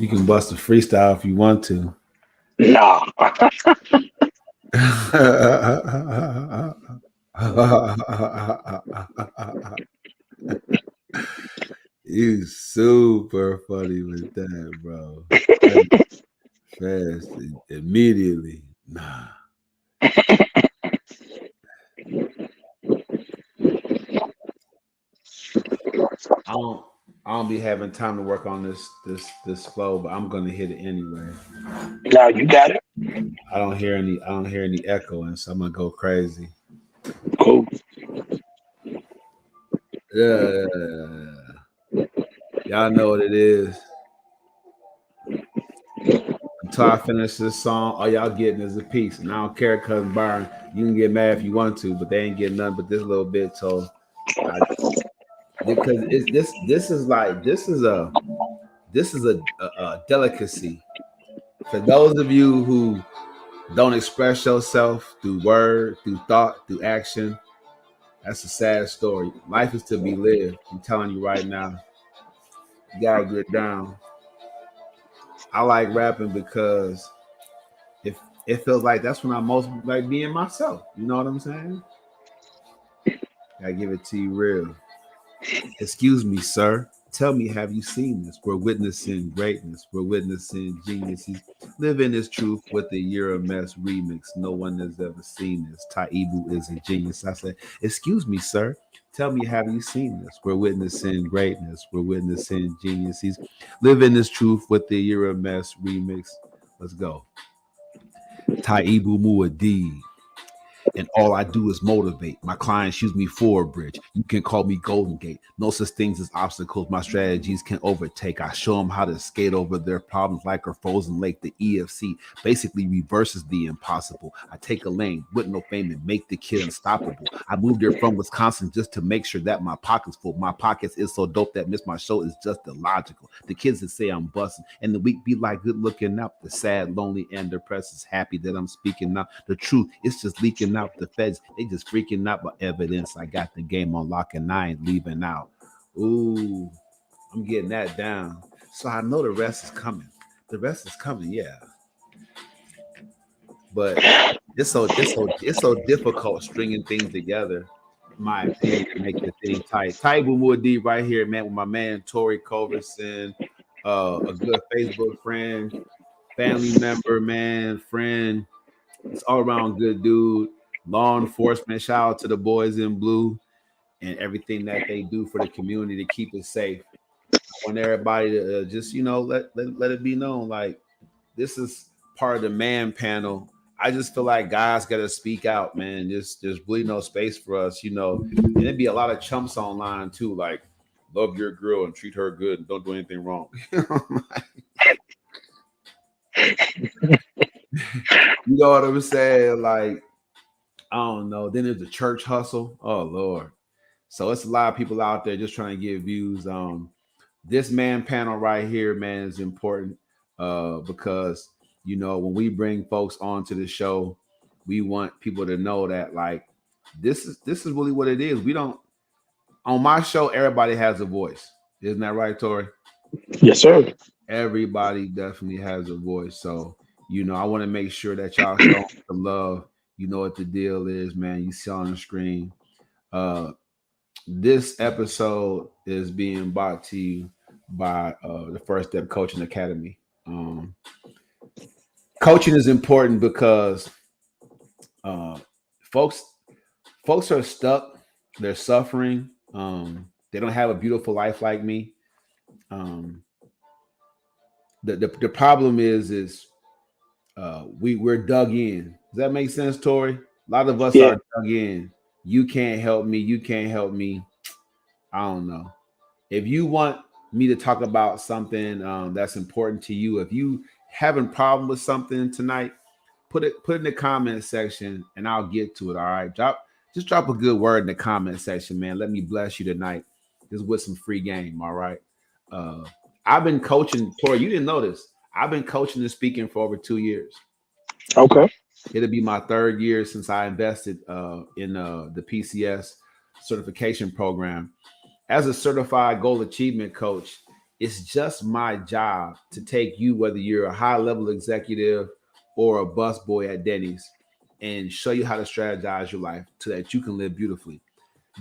You can bust a freestyle if you want to. Nah. You super funny with that, bro. Fast immediately. Nah. I don't I don't be having time to work on this flow, but I'm gonna hit it anyway. Now you got it. I don't hear any echoing, so I'm gonna go crazy. Cool. Yeah. Y'all know what it is. Until I finish this song, all y'all getting is a piece. And I don't care, cousin Byron. You can get mad if you want to, but they ain't getting nothing but this little bit. So I, because it's this is a delicacy. For those of you who don't express yourself through word, through thought, through action, that's a sad story. Life is to be lived. I'm telling you right now, you gotta get down. I like rapping because if it feels like that's when I most like being myself. You know what I'm saying? Gotta give it to you real. Excuse me, sir. Tell me, have you seen this? We're witnessing greatness. We're witnessing genius. He's living his truth with the Year of Mess remix. No one has ever seen this. Taibu is a genius. I said, excuse me, sir. Tell me, have you seen this? We're witnessing greatness. We're witnessing genius. He's living his truth with the Year of Mess remix. Let's go. Taibu Muad'Dib, and all I do is motivate. My clients use me for a bridge. You can call me Golden Gate. No such things as obstacles my strategies can overtake. I show them how to skate over their problems like a frozen lake. The EFC basically reverses the impossible. I take a lane with no fame and make the kid unstoppable. I moved here from Wisconsin just to make sure that my pocket's full. My pockets is so dope that miss my show is just illogical. The kids that say I'm busting and the week be like good looking up. The sad, lonely, and depressed is happy that I'm speaking now. The truth, it's just leaking out. The feds, they just freaking out by evidence. I got the game on lock and I ain't leaving out. Ooh, I'm getting that down. So I know the rest is coming. The rest is coming, yeah. But it's so difficult stringing things together, in my opinion, to make the thing tight. Tight with more D right here, man, with my man Torrey Coulverson, a good Facebook friend, family member, man, friend. It's all around good dude. Law enforcement, shout out to the boys in blue and everything that they do for the community to keep it safe. I want everybody to just, let it be known like this is part of the man panel. I just feel like guys got to speak out, man. There's really no space for us, And there'd be a lot of chumps online too, like love your girl and treat her good and don't do anything wrong. You know what I'm saying? Like, I don't know. Then there's the church hustle. Oh Lord. So it's a lot of people out there just trying to get views. This man panel right here, man, is important because when we bring folks onto the show, we want people to know that like this is really what it is. We don't on my show, everybody has a voice. Isn't that right, Tori? Yes, sir. Everybody definitely has a voice. So, I want to make sure that y'all show some love. You know what the deal is, man. You see on the screen. Uh this episode is being brought to you by the First Step Coaching Academy. Coaching is important because uh, folks folks are stuck, they're suffering, they don't have a beautiful life like me. Um, the problem is we're dug in. Does that make sense, Tori? A lot of us Yeah. are dug in. You can't help me. You can't help me. I don't know. If you want me to talk about something that's important to you, if you having problem with something tonight, put in the comment section and I'll get to it. All right. Drop a good word in the comment section, man. Let me bless you tonight. Just with some free game. All right. Uh I've been coaching, Tori. You didn't know this. I've been coaching and speaking for over 2 years. Okay. It'll be my third year since I invested in the PCS certification program. As a certified goal achievement coach, it's just my job to take you, whether you're a high level executive or a busboy at Denny's, and show you how to strategize your life so that you can live beautifully.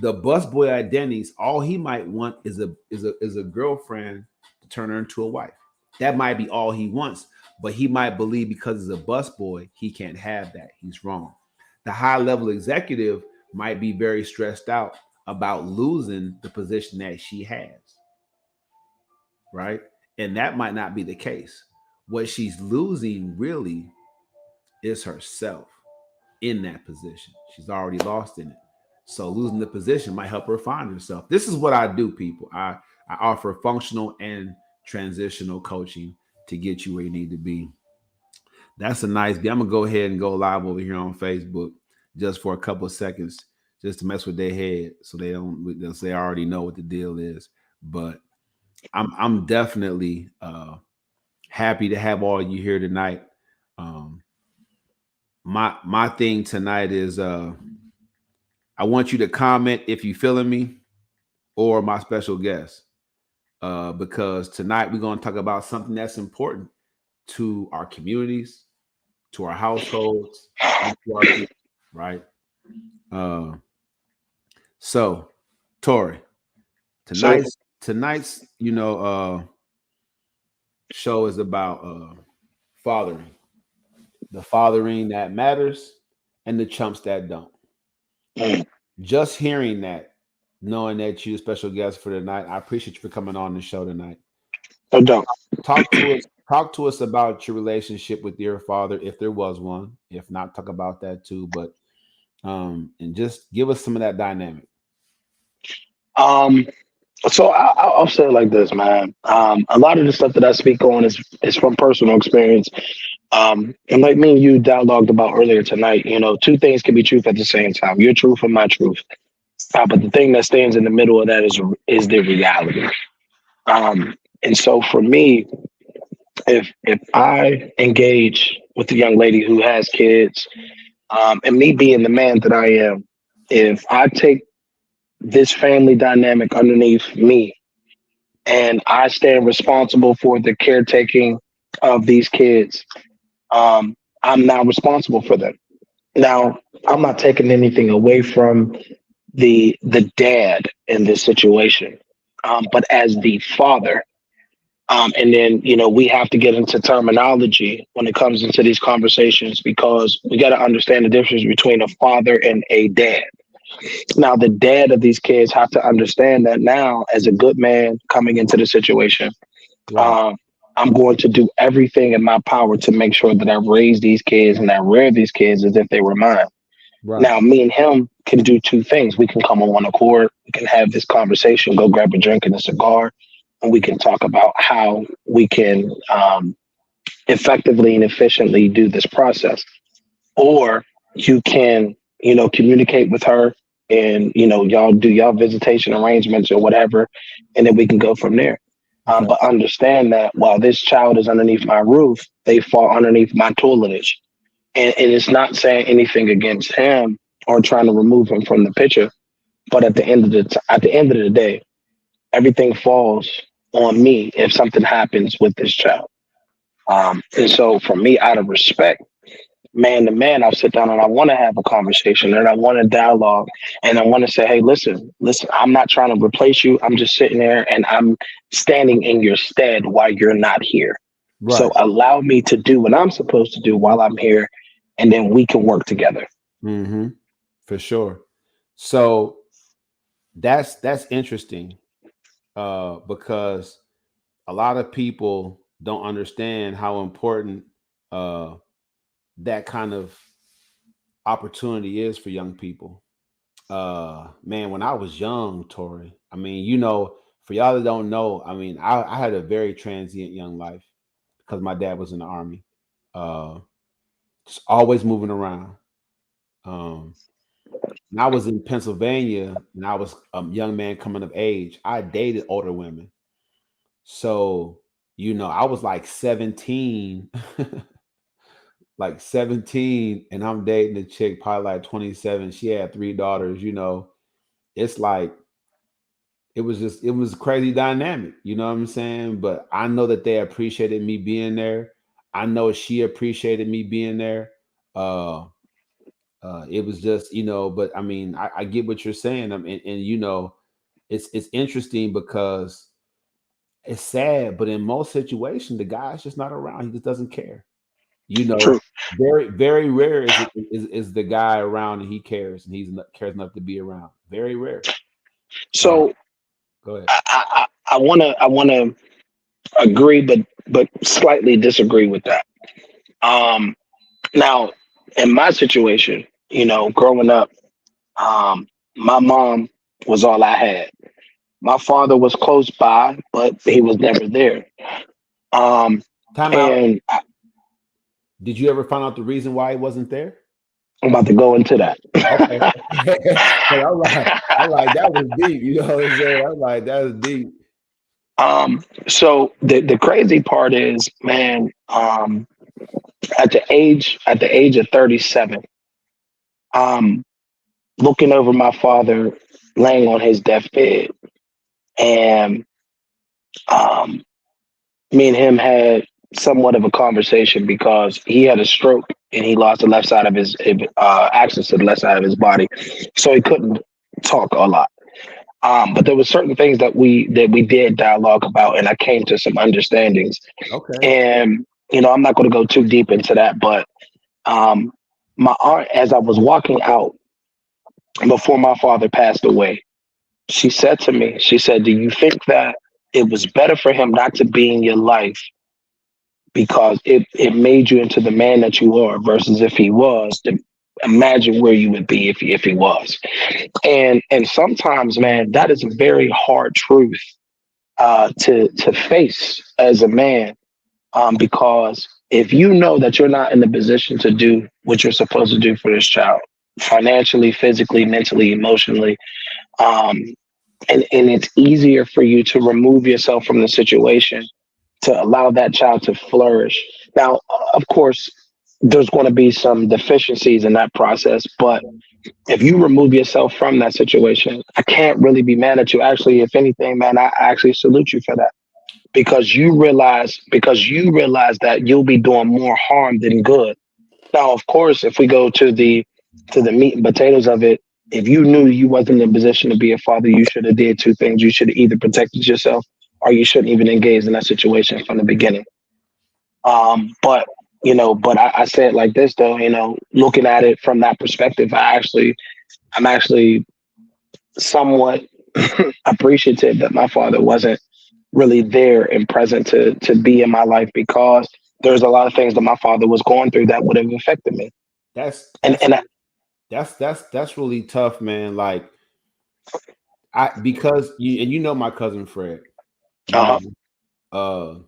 The busboy at Denny's, all he might want is a girlfriend to turn her into a wife. That might be all he wants, but he might believe because he's a busboy, he can't have that. He's wrong. The high level executive might be very stressed out about losing the position that she has, right? And that might not be the case. What she's losing really is herself in that position. She's already lost in it. So losing the position might help her find herself. This is what I do, people. I offer functional and transitional coaching to get you where you need to be. That's a nice I'm gonna go ahead and go live over here on Facebook just for a couple of seconds, just to mess with their head so they already know what the deal is. But I'm definitely happy to have all you here tonight. Um, my thing tonight is I want you to comment if you feeling me or my special guest, because tonight we're going to talk about something that's important to our communities, to our households, and to our people, right? Uh, so, Torrey, So, tonight's show is about fathering, the fathering that matters, and the chumps that don't. mm, Just hearing that, knowing that you're a special guest for tonight, I appreciate you for coming on the show tonight. no doubt. Talk to us. Talk to us about your relationship with your father, if there was one. If not, talk about that too. But and just give us some of that dynamic. Um, so I'll say it like this, man. A lot of the stuff that I speak on is from personal experience. And like me and you dialogued about earlier tonight, two things can be truth at the same time. Your truth and my truth. But the thing that stands in the middle of that is the reality. And so for me, if I engage with a young lady who has kids, and me being the man that I am, if I take this family dynamic underneath me and I stand responsible for the caretaking of these kids, I'm now responsible for them. Now, I'm not taking anything away from the dad in this situation, but as the father, and then we have to get into terminology when it comes into these conversations because we got to understand the difference between a father and a dad. Now, the dad of these kids have to understand that now, as a good man coming into the situation, Right. um, I'm going to do everything in my power to make sure that I raise these kids and I rear these kids as if they were mine. Right. Now, me and him can do two things. We can come on one accord. We can have this conversation, go grab a drink and a cigar, and we can talk about how we can effectively and efficiently do this process. Or you can, communicate with her and, y'all do y'all visitation arrangements or whatever, and then we can go from there. Okay. But understand that while this child is underneath my roof, they fall underneath my tutelage. And it's not saying anything against him or trying to remove him from the picture. But at the end of the day, everything falls on me if something happens with this child. And so for me, out of respect, man to man, I'll sit down and I want to have a conversation and I want to dialogue and I want to say, hey, listen, I'm not trying to replace you. I'm just sitting there and I'm standing in your stead while you're not here. So Right. allow me to do what I'm supposed to do while I'm here, and then we can work together. Mm-hmm. For sure. So that's interesting, because a lot of people don't understand how important uh, that kind of opportunity is for young people. Man, when I was young, Tori, I mean, for y'all that don't know, I mean, I had a very transient young life because my dad was in the army. Uh, just always moving around. Um, and I was in Pennsylvania and I was a young man coming of age. I dated older women. So, I was like 17, like 17, and I'm dating a chick probably like 27. She had three daughters. It's like it was crazy dynamic, you know what I'm saying? But I know that they appreciated me being there. I know she appreciated me being there. Uh it was just, but I mean, I get what you're saying. I mean, and it's interesting because it's sad, but in most situations, the guy's just not around. He just doesn't care. You know, True. very, very rare is the guy around and he cares and cares enough to be around. Very rare. Uh, So Go ahead. I wanna agree, but slightly disagree with that. Um, Now, in my situation, growing up, my mom was all I had. My father was close by, but he was never there. Um, Time out. and Did you ever find out the reason why he wasn't there? I'm about to go into that. Okay. I'm like, that was deep. You know what I'm saying? I'm like, that was deep. So the crazy part is, man, at the age of 37, um, looking over my father laying on his deathbed, and um, me and him had somewhat of a conversation because he had a stroke and he lost the left side of his access to the left side of his body, so he couldn't talk a lot. But there were certain things that we did dialogue about, and I came to some understandings. Okay. And I'm not going to go too deep into that, but um, my aunt, as I was walking out before my father passed away, she said to me, she said, "Do you think that it was better for him not to be in your life because it made you into the man that you are versus if he was, to imagine where you would be if he was." And sometimes, man, that is a very hard truth to face as a man, because if you know that you're not in the position to do what you're supposed to do for this child, financially, physically, mentally, emotionally, um, and it's easier for you to remove yourself from the situation to allow that child to flourish. Now, of course, there's going to be some deficiencies in that process, but if you remove yourself from that situation, I can't really be mad at you. Actually, if anything, man, I actually salute you for that, because you realize that you'll be doing more harm than good. Now, of course, if we go to the meat and potatoes of it, if you knew you wasn't in a position to be a father, you should have did two things. You should have either protected yourself or you shouldn't even engage in that situation from the beginning. But I say it like this though, looking at it from that perspective, I'm actually somewhat appreciative that my father wasn't really there and present to be in my life, because there's a lot of things that my father was going through that would have affected me. That's And that's and I, that's really tough, man. Like because you know my cousin Fred, you uh-huh. know, uh,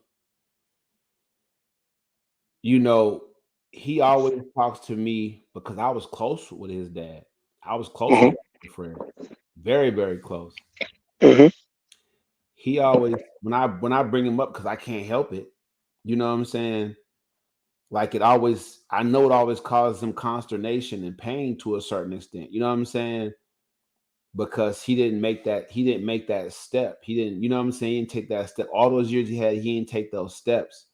you know, he always talks to me because I was close with his dad. I was close Hmm. with Fred, very very close. Hmm. He always when I bring him up because I can't help it. You know what I'm saying? Like I know it always causes him consternation and pain to a certain extent. You know what I'm saying? Because he didn't make that step. He didn't, you know what I'm saying? He didn't take that step. All those years he didn't take those steps.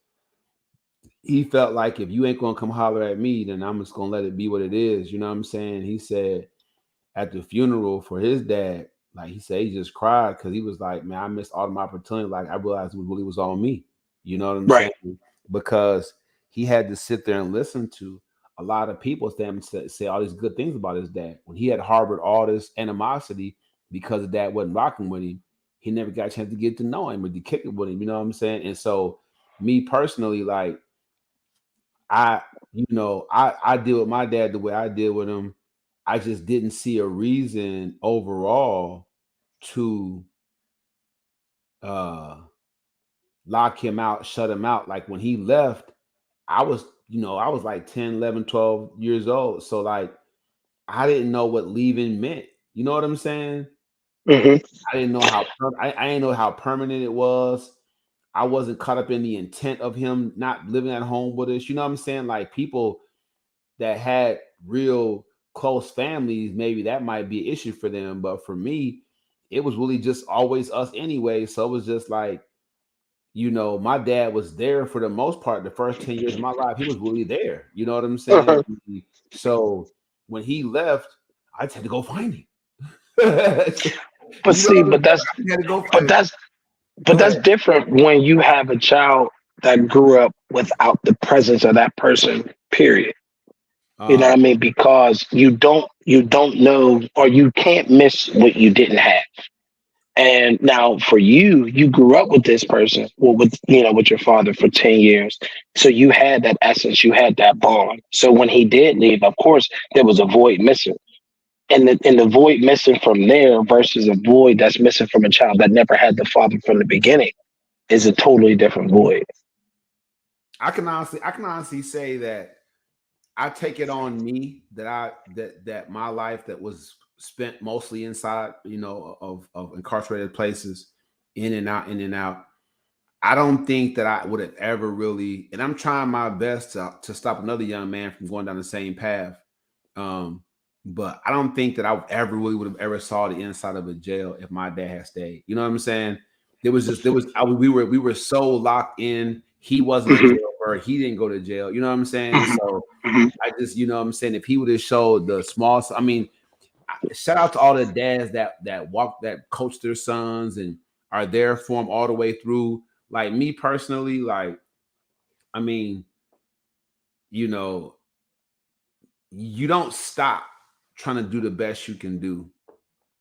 He felt like if you ain't gonna come holler at me, then I'm just gonna let it be what it is. You know what I'm saying? He said at the funeral for his dad, like he said, he just cried because he was like, man, I missed all of my opportunity. Like I realized it really was on me. You know what I'm Right. saying? Because he had to sit there and listen to a lot of people say all these good things about his dad. When he had harbored all this animosity because his dad wasn't rocking with him, he never got a chance to get to know him or to kick it with him. You know what I'm saying? And so, me personally, like I, I deal with my dad the way I deal with him. I just didn't see a reason overall to uh lock him out, shut him out. Like when he left, I was like 10, 11, 12 years old. So like I didn't know what leaving meant. You know what I'm saying? Hmm. I didn't know I didn't know how permanent it was. I wasn't caught up in the intent of him not living at home with us. You know what I'm saying? Like people that had real close families, maybe that might be an issue for them. But for me, it was really just always us anyway. So it was just like, my dad was there for the most part. The first 10 years of my life, he was really there. You know what I'm saying? Uh-huh. So when he left, I just had to go find him. But You know see, what I'm but saying? that's I had to go but find him. that's Go but that's ahead. different when you have a child that grew up without the presence of that person. Period. You know Uh, what I mean? Because you don't know, or you can't miss what you didn't have. And now for you, you grew up with this person, well, with your father for 10 years. So you had that essence, you had that bond. So when he did leave, of course, there was a void missing. And the void missing from there versus a void that's missing from a child that never had the father from the beginning is a totally different void. I can honestly say that I take it on me that my life that was spent mostly inside, of incarcerated places, in and out, in and out. I don't think that I would have ever really, and I'm trying my best to stop another young man from going down the same path. Um, but I don't think that I ever really would have ever saw the inside of a jail if my dad had stayed. You know what I'm saying? There was we were so locked in. He wasn't a Hmm. jailbird. He didn't go to jail. You know what I'm saying? Hmm. So Hmm. I just, what I'm saying, if he would have showed the small, I mean, shout out to all the dads that coach their sons and are there for them all the way through. Like me personally, like, I mean, you know, you don't stop trying to do the best you can do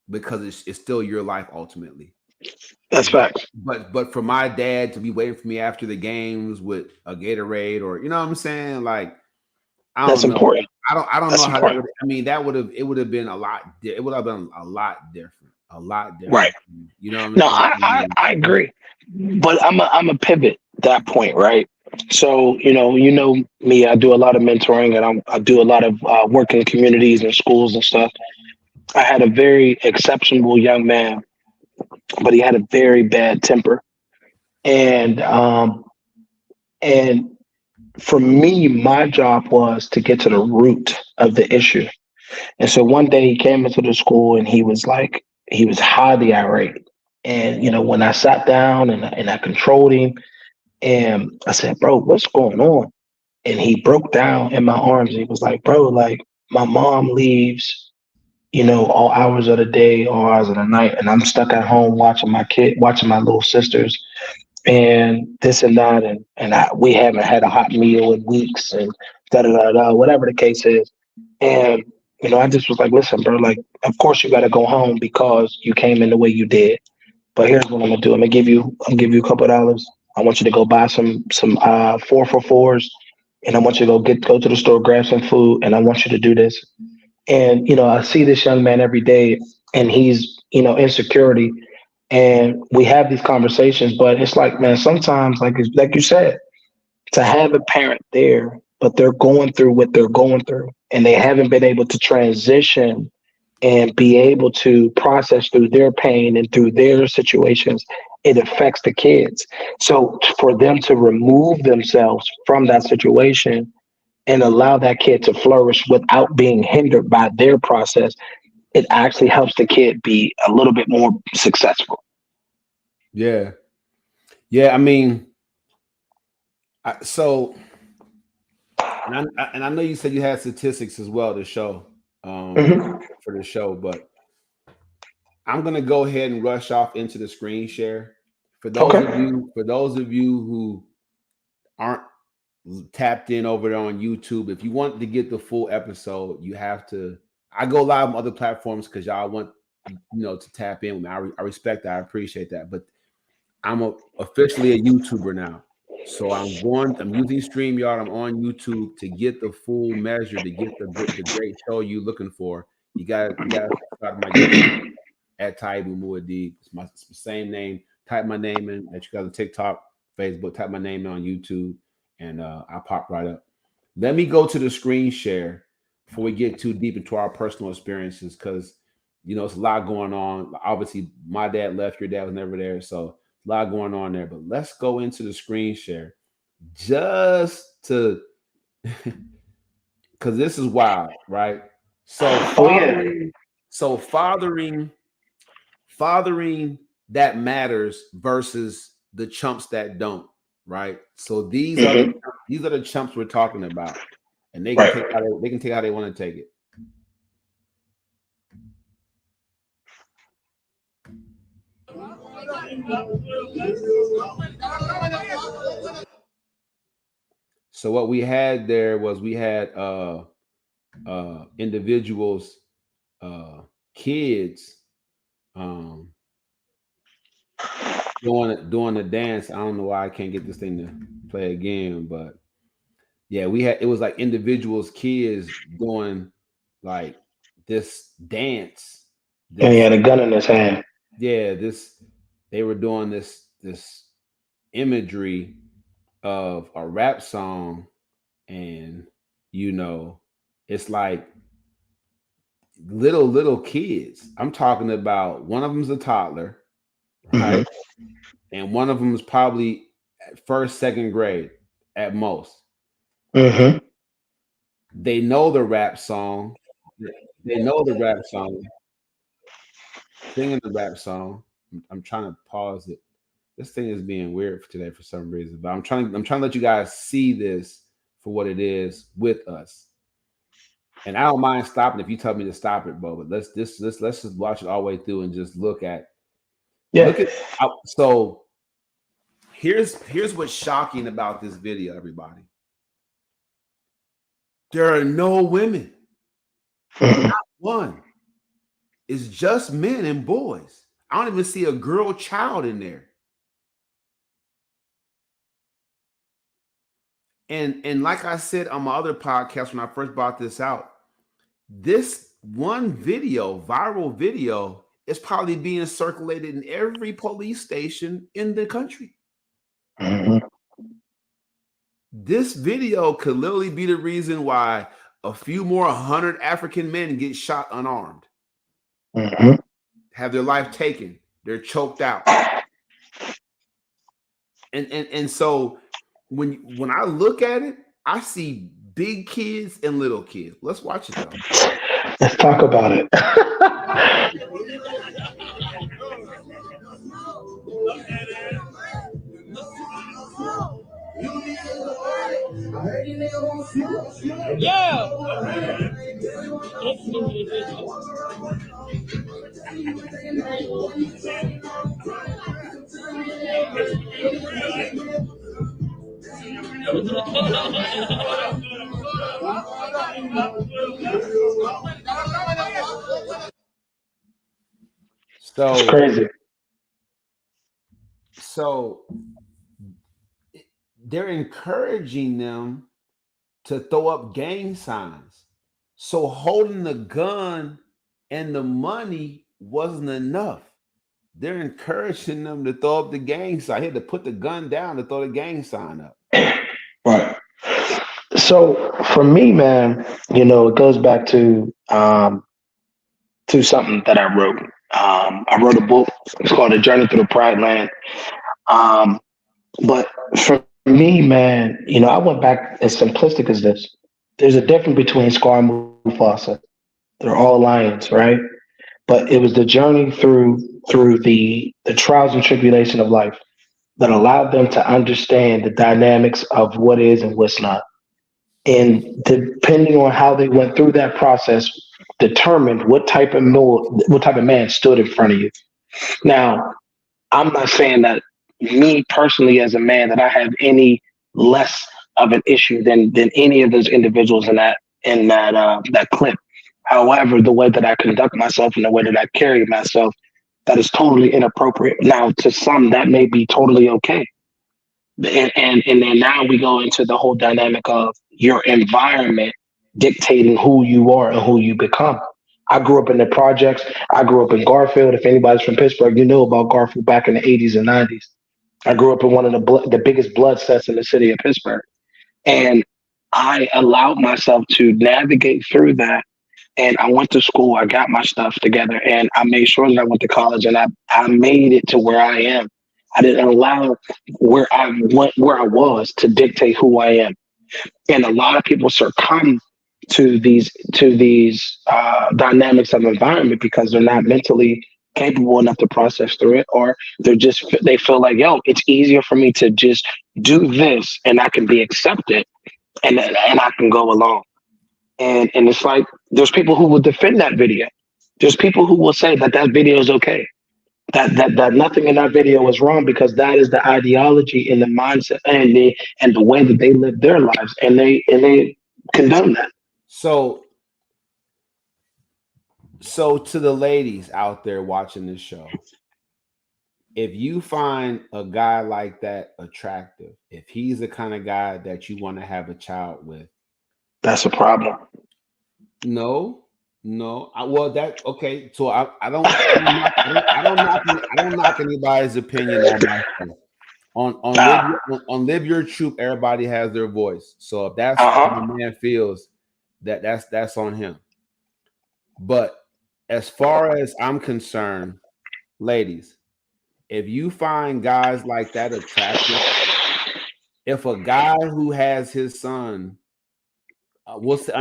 because it's still your life ultimately. That's But facts. but for my dad to be waiting for me after the games with a Gatorade, or you know what I'm saying, like, I That's don't know. important. I don't know That's how that important. would. I mean, it would have been a lot. It would have been a lot different. A lot Right. different. You know what I'm No, saying? I agree. But I'm a pivot that point, right? So, you know me, I do a lot of mentoring and I do a lot of work in communities and schools and stuff. I had a very exceptional young man, but he had a very bad temper. And for me, my job was to get to the root of the issue. And so one day he came into the school and he was highly irate. And when I sat down and I controlled him, and I said, "Bro, what's going on?" And he broke down in my arms. He was like, "Bro, like my mom leaves, all hours of the day, all hours of the night, and I'm stuck at home watching my little sisters, and this and that, and we haven't had a hot meal in weeks, and da da da da, whatever the case is." And I just was like, "Listen, bro, like, of course you got to go home because you came in the way you did. But here's what I'm gonna do. I'm gonna give you a couple of dollars. I want you to go buy some 4 for 4s, and I want you to go to the store, grab some food, and I want you to do this." And I see this young man every day, and he's insecurity, and we have these conversations. But it's like, man, sometimes, like you said, to have a parent there, but they're going through what they're going through, and they haven't been able to transition and be able to process through their pain and through their situations, it affects the kids. So for them to remove themselves from that situation and allow that kid to flourish without being hindered by their process, it actually helps the kid be a little bit more successful. Yeah, yeah. I mean, so, and I know you said you had statistics as well to show, um, Hmm. for the show, but I'm gonna go ahead and rush off into the screen share. Okay. For those of you who aren't tapped in over there on YouTube, if you want to get the full episode, you have to. I go live on other platforms because y'all want to tap in with me. I respect that. I appreciate that. But officially a YouTuber now. So I'm using StreamYard. I'm on YouTube to get the full measure, to get the great show you're looking for. You got to subscribe to my YouTube at Taibu Muad'Dib. It's the same name. Type my name in that you got on TikTok, Facebook. Type my name in on YouTube, and I pop right up. Let me go to the screen share before we get too deep into our personal experiences, because it's a lot going on. Obviously, my dad left. Your dad was never there, so a lot going on there. But let's go into the screen share just to because this is wild, right? So Oh yeah. fathering fathering that matters versus the chumps that don't, right? So Hmm. these are the chumps we're talking about, and they can Right. take they can take how they want to take it. So what we had there was we had individuals, uh kids, um doing the dance. I don't know why I can't get this thing to play again, but yeah, we had, it was like individuals, kids doing like this dance, And he this, had a gun in his hand. yeah, this, they were doing this imagery of a rap song, and you know, it's like little kids. I'm talking about one of them's a toddler, Hmm. right? And one of them is probably at first, second grade at most. Hmm. They know the rap song. They know the rap song, singing the rap song. I'm trying to pause it. This thing is being weird for today for some reason, but I'm trying to let you guys see this for what it is with us. And I don't mind stopping if you tell me to stop it, bro. But let's just watch it all the way through and just Yeah. look at. So here's what's shocking about this video, everybody. There are no women. Hmm. One. It's just men and boys. I don't even see a girl child in there. And like I said on my other podcast when I first brought this out, this one video, viral video, is probably being circulated in every police station in the country. Hmm. This video could literally be the reason why a few more 100 African men get shot unarmed, Hmm. have their life taken, they're choked out. And so when I look at it, I see big kids and little kids. Let's watch it though. Let's talk about it. It's So crazy. so they're encouraging them to throw up gang signs. So holding the gun and the money wasn't enough. They're encouraging them to throw up the gang sign. He had to put the gun down to throw the gang sign up. Right. So for me, man, it goes back to something that I wrote. I wrote a book. It's called A Journey Through the Pride Land. Um, but for me, man, I went back as simplistic as this. There's a difference between Scar and Mufasa. They're all lions, right? But it was the journey through the trials and tribulation of life that allowed them to understand the dynamics of what is and what's not. And depending on how they went through that process, determined what type of man stood in front of you. Now, I'm not saying that me personally as a man that I have any less of an issue than any of those individuals in that clip. However, the way that I conduct myself and the way that I carry myself, that is totally inappropriate. Now, to some, that may be totally okay. And then now we go into the whole dynamic of your environment dictating who you are and who you become. I grew up in the projects. I grew up in Garfield. If anybody's from Pittsburgh, you know about Garfield back in the 80s and 90s. I grew up in one of the biggest blood sets in the city of Pittsburgh. And I allowed myself to navigate through that. And I went to school. I got my stuff together, and I made sure that I went to college, and I made it to where I am. I didn't allow where I was to dictate who I am. And a lot of people succumb to these dynamics of environment because they're not mentally capable enough to process through it, or they feel like, yo, it's easier for me to just do this and I can be accepted, and I can go along. And it's like there's people who will defend that video. There's people who will say that that video is okay. That nothing in that video is wrong because that is the ideology and the mindset and the way that they live their lives, and they condone that. So, so to the ladies out there watching this show, if you find a guy like that attractive, if he's the kind of guy that you want to have a child with, That's a problem. no, no. Well, that okay. So I don't knock anybody's opinion on my show. On live your truth. Everybody has their voice. So if that's how a man feels, that's on him. But as far as I'm concerned, ladies, if you find guys like that attractive, if a guy who has his son, we'll say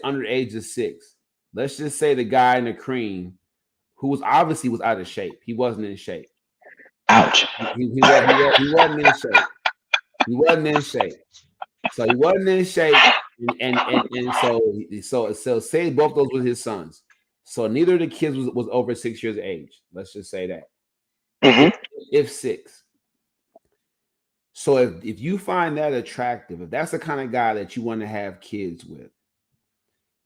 under the age of 6, let's just say the guy in the cream who was obviously was out of shape. He wasn't in shape. Ouch. He wasn't in shape. He wasn't in shape. So he wasn't in shape, and so say both those were his sons. So neither of the kids was over 6 years of age. Let's just say that. Mm-hmm. If 6. So if you find that attractive, if that's the kind of guy that you want to have kids with,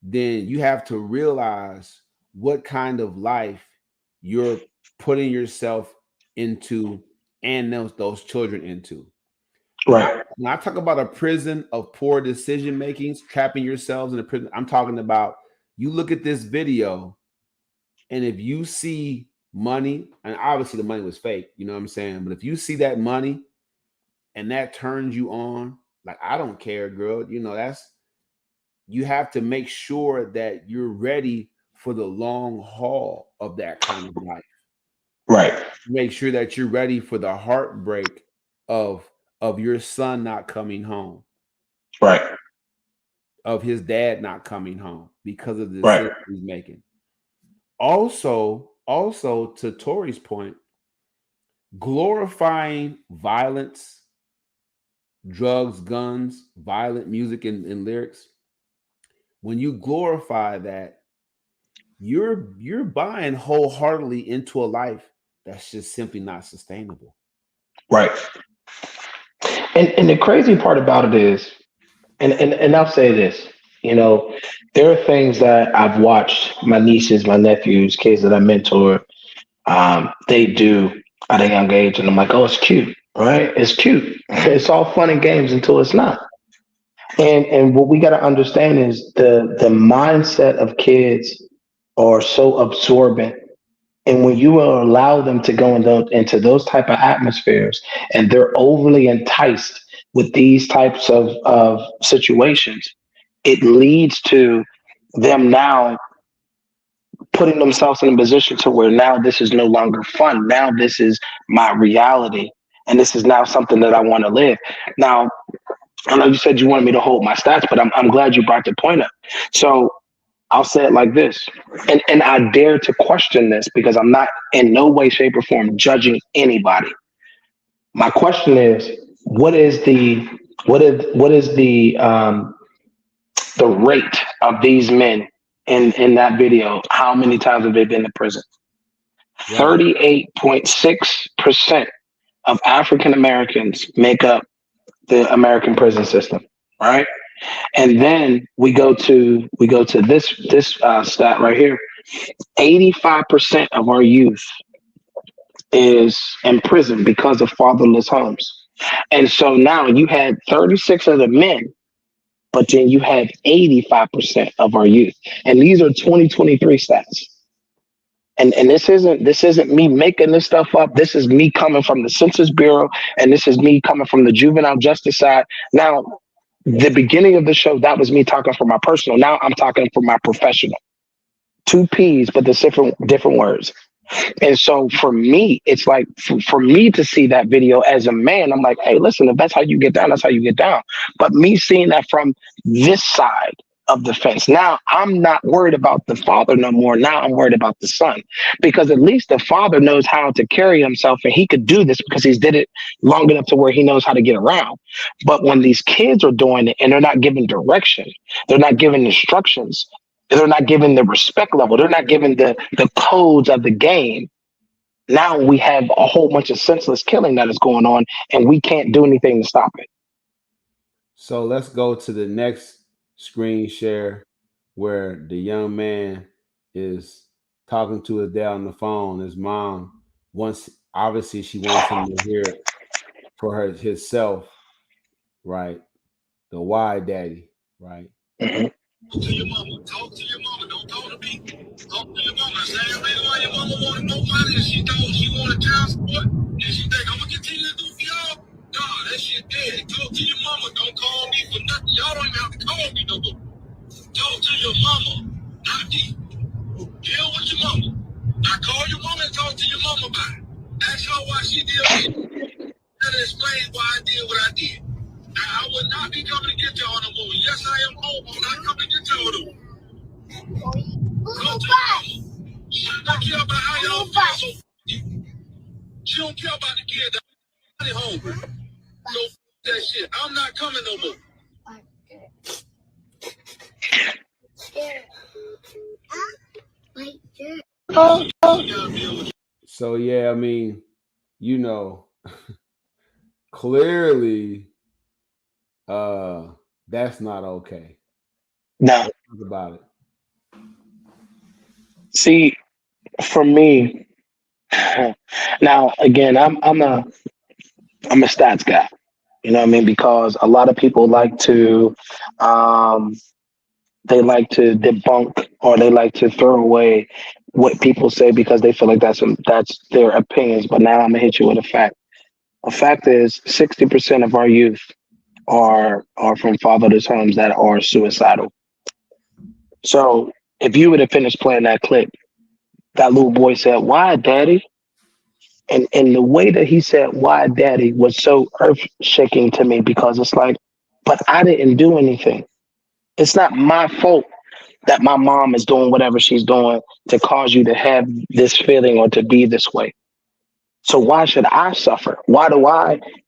then you have to realize what kind of life you're putting yourself into and those children into. Right. When I talk about a prison of poor decision makings, trapping yourselves in a prison, I'm talking about you look at this video, and if you see money, and obviously the money was fake, you know what I'm saying? But if you see that money and that turns you on, like, I don't care, girl. You know, you have to make sure that you're ready for the long haul of that kind of life. Right. Make sure that you're ready for the heartbreak of your son not coming home. Right. Of his dad not coming home because of the Right. decision he's making. Also, to Torrey's point, glorifying violence, drugs, guns, violent music and lyrics. When you glorify that, you're buying wholeheartedly into a life that's just simply not sustainable. Right. And the crazy part about it is, and I'll say this, you know, there are things that I've watched my nieces, my nephews, kids that I mentor, they do at a young age, and I'm like, oh, it's cute, right? It's cute. It's all fun and games until it's not. And what we got to understand is the mindset of kids are so absorbent. And when you will allow them to go into those type of atmospheres, and they're overly enticed with these types of situations, it leads to them now putting themselves in a position to where now this is no longer fun. Now this is my reality. And this is now something that I want to live. Now, I know you said you wanted me to hold my stats, but I'm glad you brought the point up. So I'll say it like this, and I dare to question this because I'm not in no way, shape, or form judging anybody. My question is, what is the rate of these men in that video? How many times have they been to prison? 38.6% of African Americans make up the American prison system, right? And then we go to this stat right here. 85% of our youth is in prison because of fatherless homes. And so now you had 36 of the men, but then you had 85% of our youth. And these are 2023 stats. And this isn't me making this stuff up. This is me coming from the Census Bureau, and this is me coming from the juvenile justice side. Now, the beginning of the show, that was me talking for my personal. Now I'm talking for my professional. 2 P's, but the different words. And so for me, it's like for me to see that video as a man, I'm like, hey, listen, if that's how you get down, that's how you get down. But me seeing that from this side, of defense. Now I'm not worried about the father no more. Now I'm worried about the son, because at least the father knows how to carry himself, and he could do this because he's did it long enough to where he knows how to get around. But when these kids are doing it and they're not given direction, they're not given instructions, they're not given the respect level, they're not given the codes of the game. Now we have a whole bunch of senseless killing that is going on, and we can't do anything to stop it. So let's go to the next screen share where the young man is talking to his dad on the phone. His mom wants, obviously, she wants him to hear it for her himself, right? The why daddy, right? Mhm. Talk to your mama. Talk to your mama. Don't talk to me. Talk to your mama. Same reason why your mama wanted no money. And she thought she wanted child support. And she think I'm gonna continue to do for y'all. Nah, that shit dead. Talk to your mama. Don't call me for nothing. Y'all don't even have to call me no more. Talk to your mama, not me. Deal with your mama. I call your mama and talk to your mama about it. Ask her why she did me. That explains why I did what I did. Now, I would not be coming to get y'all no more. Yes, I am home. I'm not coming to get y'all no more. Go to your mama. She don't care about how y'all feel. She don't care about the kids. I'm home. So that shit. I'm not coming no more. So yeah, I mean, you know, clearly that's not okay. Now, Think about it. see, for me, now again, I'm a stats guy. You know what I mean? Because a lot of people like to, um, they like to debunk, or they like to throw away what people say because they feel like that's their opinions. But now I'm gonna hit you with a fact. A fact is 60% of our youth are from fatherless homes that are suicidal. So if you would have finished playing that clip, that little boy said, "Why, daddy?" And the way that he said "Why, daddy" was so earth shaking to me, because it's like, but I didn't do anything. It's not my fault that my mom is doing whatever she's doing to cause you to have this feeling or to be this way. So why should I suffer? Why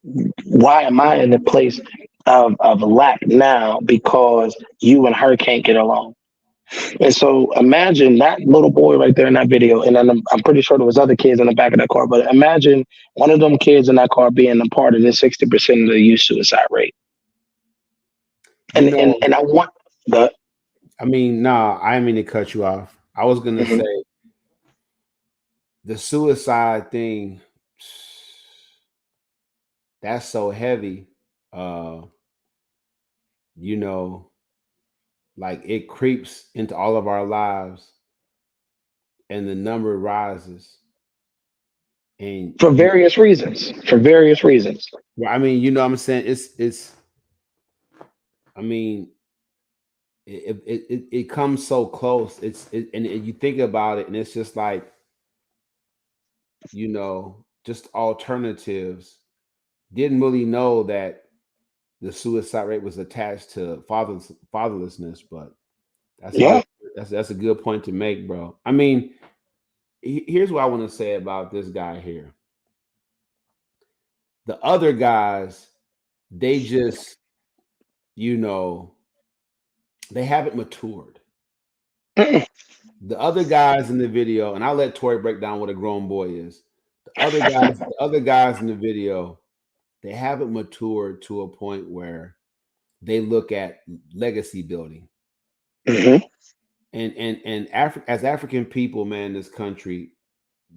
am I in the place of lack now because you and her can't get along? And so imagine that little boy right there in that video. And then I'm pretty sure there was other kids in the back of that car, but imagine one of them kids in that car being a part of this 60% of the youth suicide rate. You And know, I want the I mean, nah, I didn't mean to cut you off. I was gonna Mhm. say the suicide thing, that's so heavy. Uh, you know, like it creeps into all of our lives and the number rises. And For various reasons. For various reasons. well, I mean, you know what I'm saying? It's I mean, it comes so close. And you think about it, and it's just like, you know, just alternatives. Didn't really know that the suicide rate was attached to fatherlessness, but that's a Yeah. good that's a good point to make, bro. I mean, here's what I want to say about this guy here. The other guys, they just, you know, they haven't matured. Mm-mm. The other guys in the video, and I'll let Tori break down what a grown boy is. The other guys in the video, they haven't matured to a point where they look at legacy building. Mhm. As African people, man, in this country,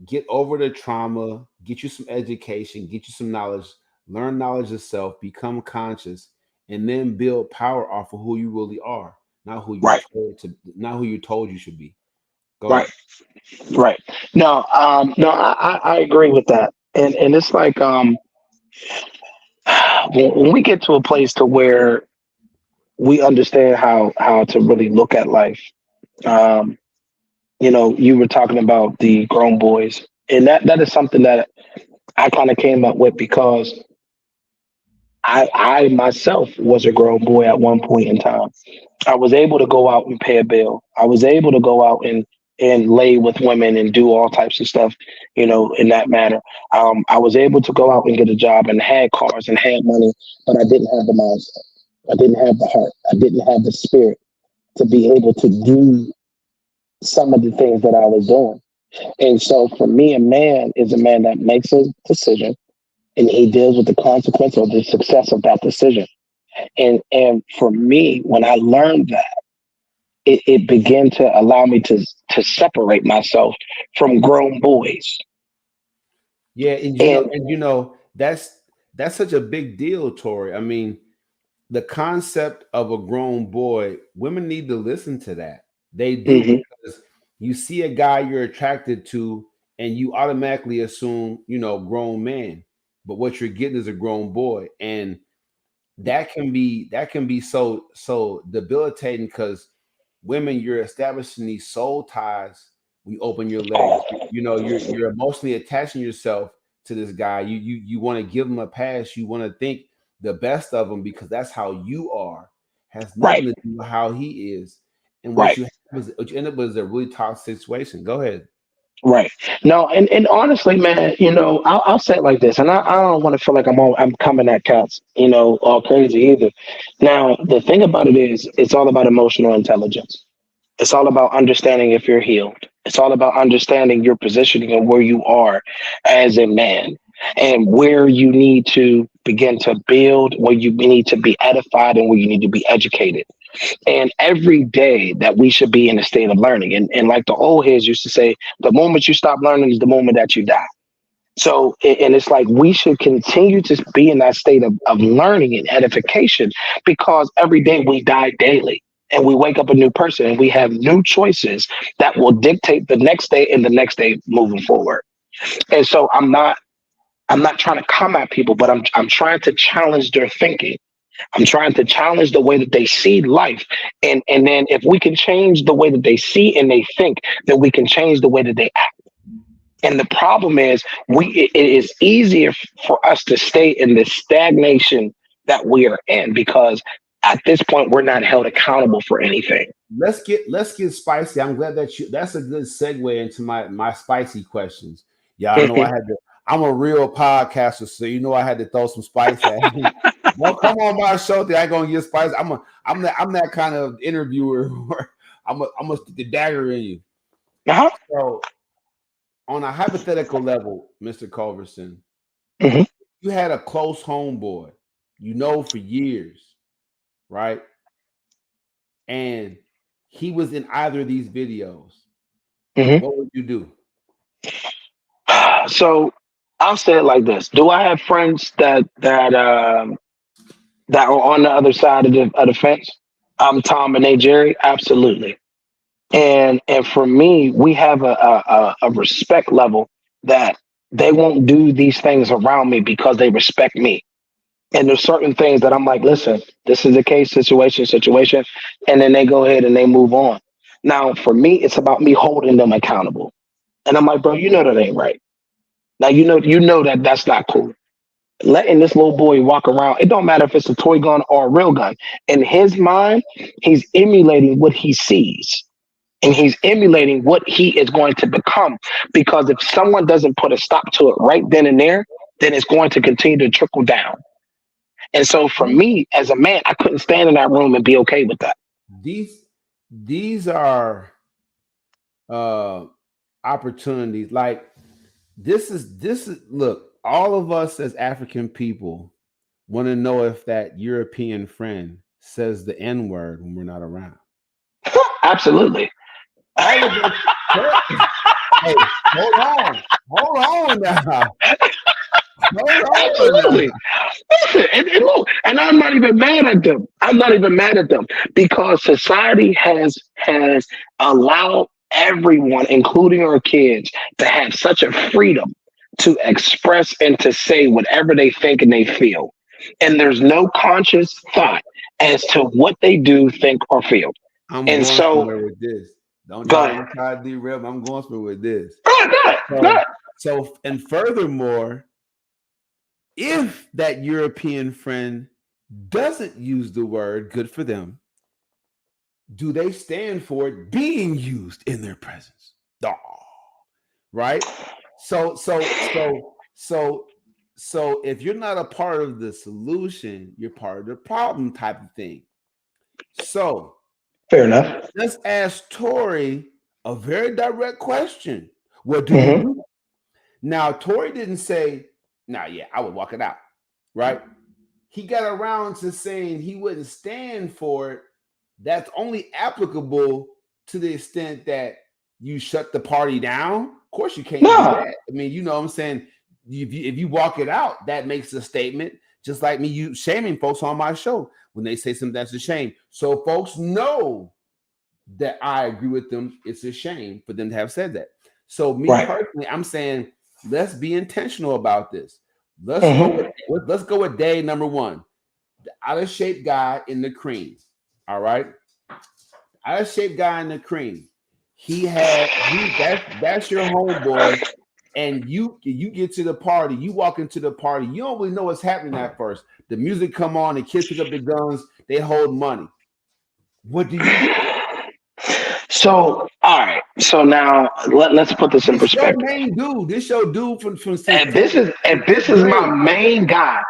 get over the trauma, get you some education, get you some knowledge, learn knowledge of self, become conscious, and then build power off of who you really are, Right. not who you told you should be. Go Right. ahead. Right. No, no, I agree with that. And it's like when we get to a place to where we understand how to really look at life. Um, you were talking about the grown boys, and that is something that I kind of came up with because I myself was a grown boy at one point in time. I was able to go out and pay a bill. I was able to go out and lay with women and do all types of stuff, in that manner. I was able to go out and get a job and had cars and had money, but I didn't have the mindset. I didn't have the heart. I didn't have the spirit to be able to do some of the things that I was doing. And so for me, a man is a man that makes a decision and he deals with the consequence or the success of that decision. And for me, when I learned that, it began to allow me to separate myself from grown boys. Yeah, and And that's such a big deal, Tori. I mean, the concept of a grown boy, women need to listen to that. They do, mhm, because you see a guy you're attracted to and you automatically assume, grown man. But what you're getting is a grown boy. And that can be so debilitating, because women, you're establishing these soul ties. We open your legs. oh, You're emotionally attaching yourself to this guy. You want to give him a pass. You want to think the best of him because that's how you are. Has nothing right, to do with how he is. And right. what you end up with is a really toxic situation. Go ahead. Right. No, and honestly, man, I'll say it like this, and I don't want to feel like I'm coming at cats, all crazy either. Now, the thing about it is, it's all about emotional intelligence. It's all about understanding if you're healed. It's all about understanding your positioning and where you are as a man and where you need to begin to build, where you need to be edified, and where you need to be educated. And every day that we should be in a state of learning. And like the old heads used to say, the moment you stop learning is the moment that you die. So, and it's like we should continue to be in that state of learning and edification, because every day we die daily and we wake up a new person and we have new choices that will dictate the next day and the next day moving forward. And so I'm not trying to come at people, but I'm trying to challenge their thinking. I'm trying to challenge the way that they see life. And then if we can change the way that they see and they think, then we can change the way that they act. And the problem is it is easier for us to stay in the stagnation that we are in, because at this point we're not held accountable for anything. Let's get spicy. I'm glad that's a good segue into my spicy questions. Yeah, I know I had to. I'm a real podcaster, so I had to throw some spice at me. Well, come on my show. I ain't gonna get spicy. I'm that kind of interviewer where I'm gonna stick the dagger in you. Uh-huh. So, on a hypothetical level, Mr. Culverson, Hmm. you had a close homeboy, for years, right? And he was in either of these videos. Hmm. What would you do? So I'll say it like this: do I have friends that are on the other side of the fence? I'm Tom and they Jerry. Absolutely. And for me, we have a respect level that they won't do these things around me because they respect me. And there's certain things that I'm like, listen, this is a case situation, and then they go ahead and they move on. Now, for me, it's about me holding them accountable. And I'm like, bro, that ain't right. Now you know that that's not cool. Letting this little boy walk around, it don't matter if it's a toy gun or a real gun. In his mind, he's emulating what he sees. And he's emulating what he is going to become. Because if someone doesn't put a stop to it right then and there, then it's going to continue to trickle down. And so for me as a man, I couldn't stand in that room and be okay with that. These are uh opportunities. Like, this is look, all of us as African people want to know if that European friend says the N word when we're not around. Absolutely. All of us. Hey, hold on now. Hold on now. Absolutely. Listen, and look, and I'm not even mad at them. I'm not even mad at them, because society has allowed everyone, including our kids, to have such a freedom to express and to say whatever they think and they feel. And there's no conscious thought as to what they do, think, or feel. I'm And going so, somewhere with this. Don't go y'all ahead. ever try to derail me. I'm going somewhere with this. Go ahead. Go ahead. Go So, ahead. and furthermore, if that European friend doesn't use the word good for them, do they stand for it being used in their presence? Oh, right? So if you're not a part of the solution, you're part of the problem type of thing. So Fair enough. let's ask Torrey a very direct question. What do you do? Now, Torrey didn't say, nah, yeah, I would walk it out, right? He got around to saying he wouldn't stand for it. That's only applicable to the extent that you shut the party down. Of course, you can't do that. I mean, you know what I'm saying? If you walk it out, that makes a statement. Just like me, you shaming folks on my show when they say something that's a shame. So folks know that I agree with them. It's a shame for them to have said that. So me personally, I'm saying let's be intentional about this. Let's go with day number one. The out of shape guy in the cream. All right. Out of shape guy in the cream. That's your homeboy. And you get to the party, you walk into the party, you don't really know what's happening at first. The music come on, the kids pick up the guns, they hold money. What do you do? So, all right. So now let's put this in perspective. This your dude from if this is my main guy,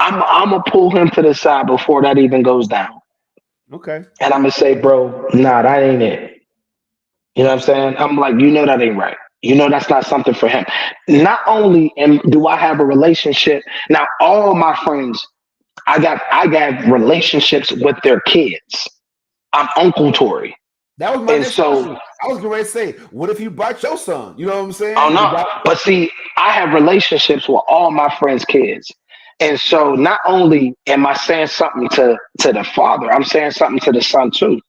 I'm gonna pull him to the side before that even goes down. Okay. And I'm gonna say, bro, nah, that ain't it. You know what I'm saying? I'm like, that ain't right. That's not something for him. Not only do I have a relationship, now all my friends, I got relationships with their kids. I'm Uncle Torrey. That was my next question. I was going to say, what if you brought your son? You know what I'm saying? Oh no. But see, I have relationships with all my friends' kids. And so not only am I saying something to the father, I'm saying something to the son too.